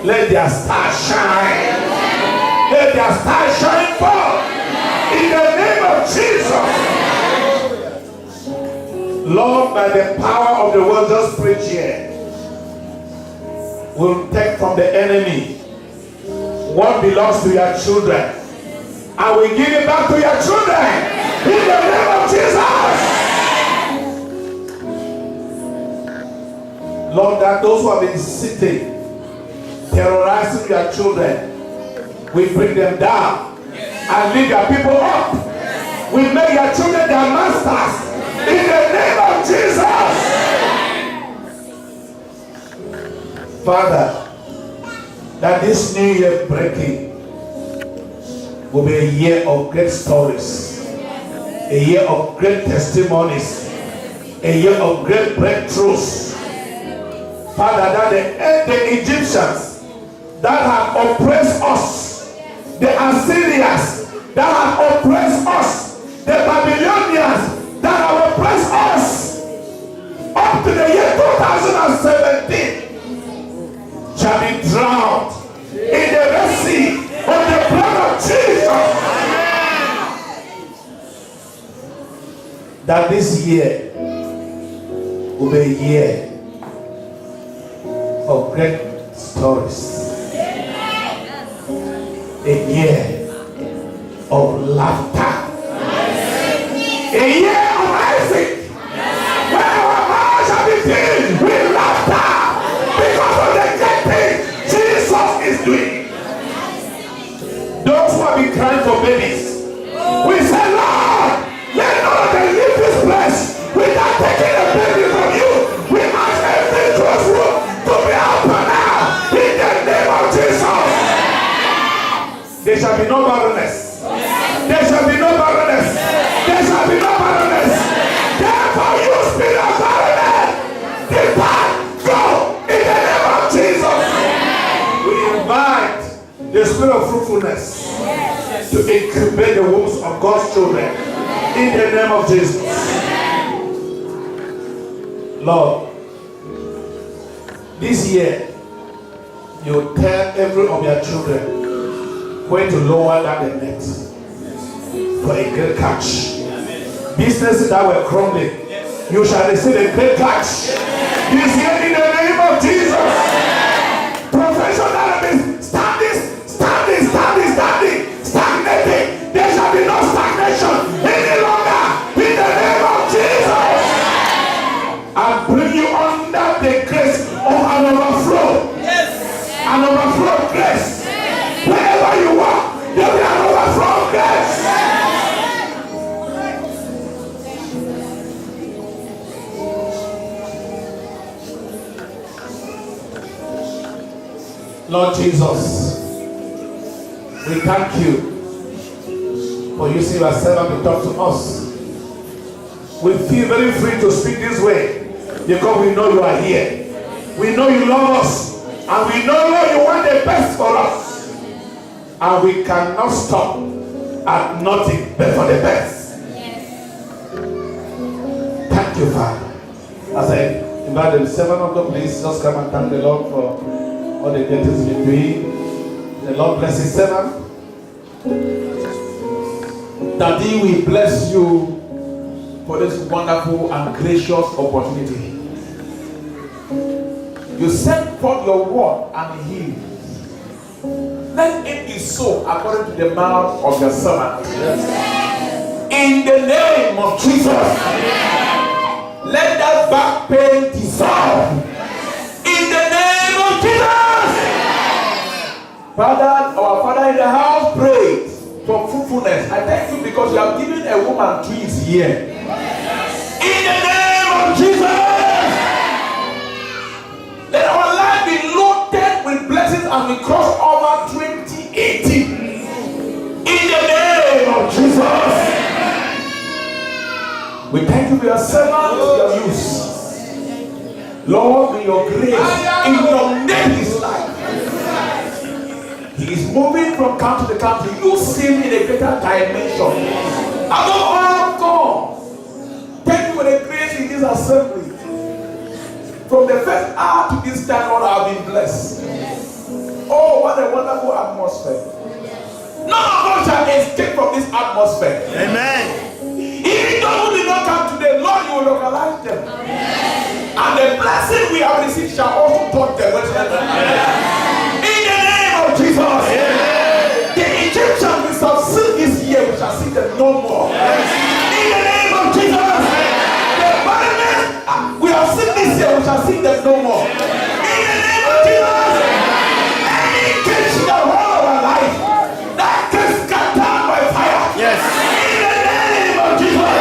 Let their star shine. Let their star shine forth in the name of Jesus. Lord, by the power of the word just preached here, will take from the enemy what belongs to your children. I will give it back to your children in the name of Jesus. Father, those who have been sitting, terrorizing your children, we bring them down and lift your people up. We make your children their masters in the name of Jesus. Father, that this new year breaking will be a year of great stories, a year of great testimonies, a year of great breakthroughs. Father, that the Egyptians that have oppressed us, the Assyrians that have oppressed us, the Babylonians that have oppressed us up to the year 2017 shall be drowned in the Red Sea of the blood of Jesus. That this year will be a year of great stories, a year of laughter, a year of Isaac, where our mouth shall be filled with laughter because of the great thing Jesus is doing. Those who have been crying for babies, we say, Lord, let none of them leave this place without taking a baby from you. We ask every closed room to be open now in the name of Jesus. There shall be no barrenness. There shall be no barrenness. There shall be no barrenness. Therefore, you spirit of barrenness, depart, go in the name of Jesus. We invite the spirit of fruitfulness to incubate the wombs of God's children in the name of Jesus. Lord, this year you tell every of your children when to lower down the net for a great catch. Businesses that were crumbling, you shall receive a great catch this year in the name of Jesus. Profession that have been stagnating, there shall be no stagnation any longer in the name of Jesus. And bring you under the grace of an overflow, an overflow of grace. Wherever you are, there will be an overflow of grace. Lord Jesus, we thank you for using your servant to talk to us. We feel very free to speak this way because we know you are here. We know you love us, and we know you want the best for us. And we cannot stop at nothing but for the best. Thank you, Father. As I invite the servant of God, please just come and thank the Lord for all the great things he's been doing. The Lord bless his servant. Daddy, we bless you for this wonderful and gracious opportunity. You sent forth your word and healed. Let it be so according to the mouth of your servant. Yes. In the name of Jesus. Let that back pain dissolve. In the name of Jesus. Father, our Father in the house, pray for fruitfulness. I thank you because you have given a woman twins here. In the name of Jesus. Let our life be loaded with blessings as we cross over 2018. In the name of Jesus. We thank you for your servant, your use. Lord, may your grace illuminate his life. He is moving from country to country. You see him in a greater dimension. Above all, God, thank you for the grace in this assembly. From the first hour to this time, Lord, I have been blessed. Oh, what a wonderful atmosphere. None of us shall escape from this atmosphere. Amen. Even those who did not come today, Lord, you will localize them. Amen. And the blessing we have received shall also touch them. In the name of Jesus. Amen. The Egyptians will succeed this year. We shall see them no more. Amen. In the name of Jesus. The barrenness, we have seen this year we shall see them no more. In the name of Jesus, any cage in the whole of our life, that can scatter by fire. Yes. In the name of Jesus.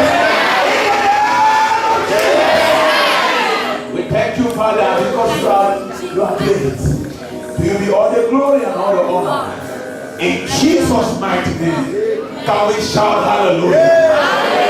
We thank you, Father, because you are great. To you be all the glory and all the honor. In Jesus' mighty name, can we shout hallelujah?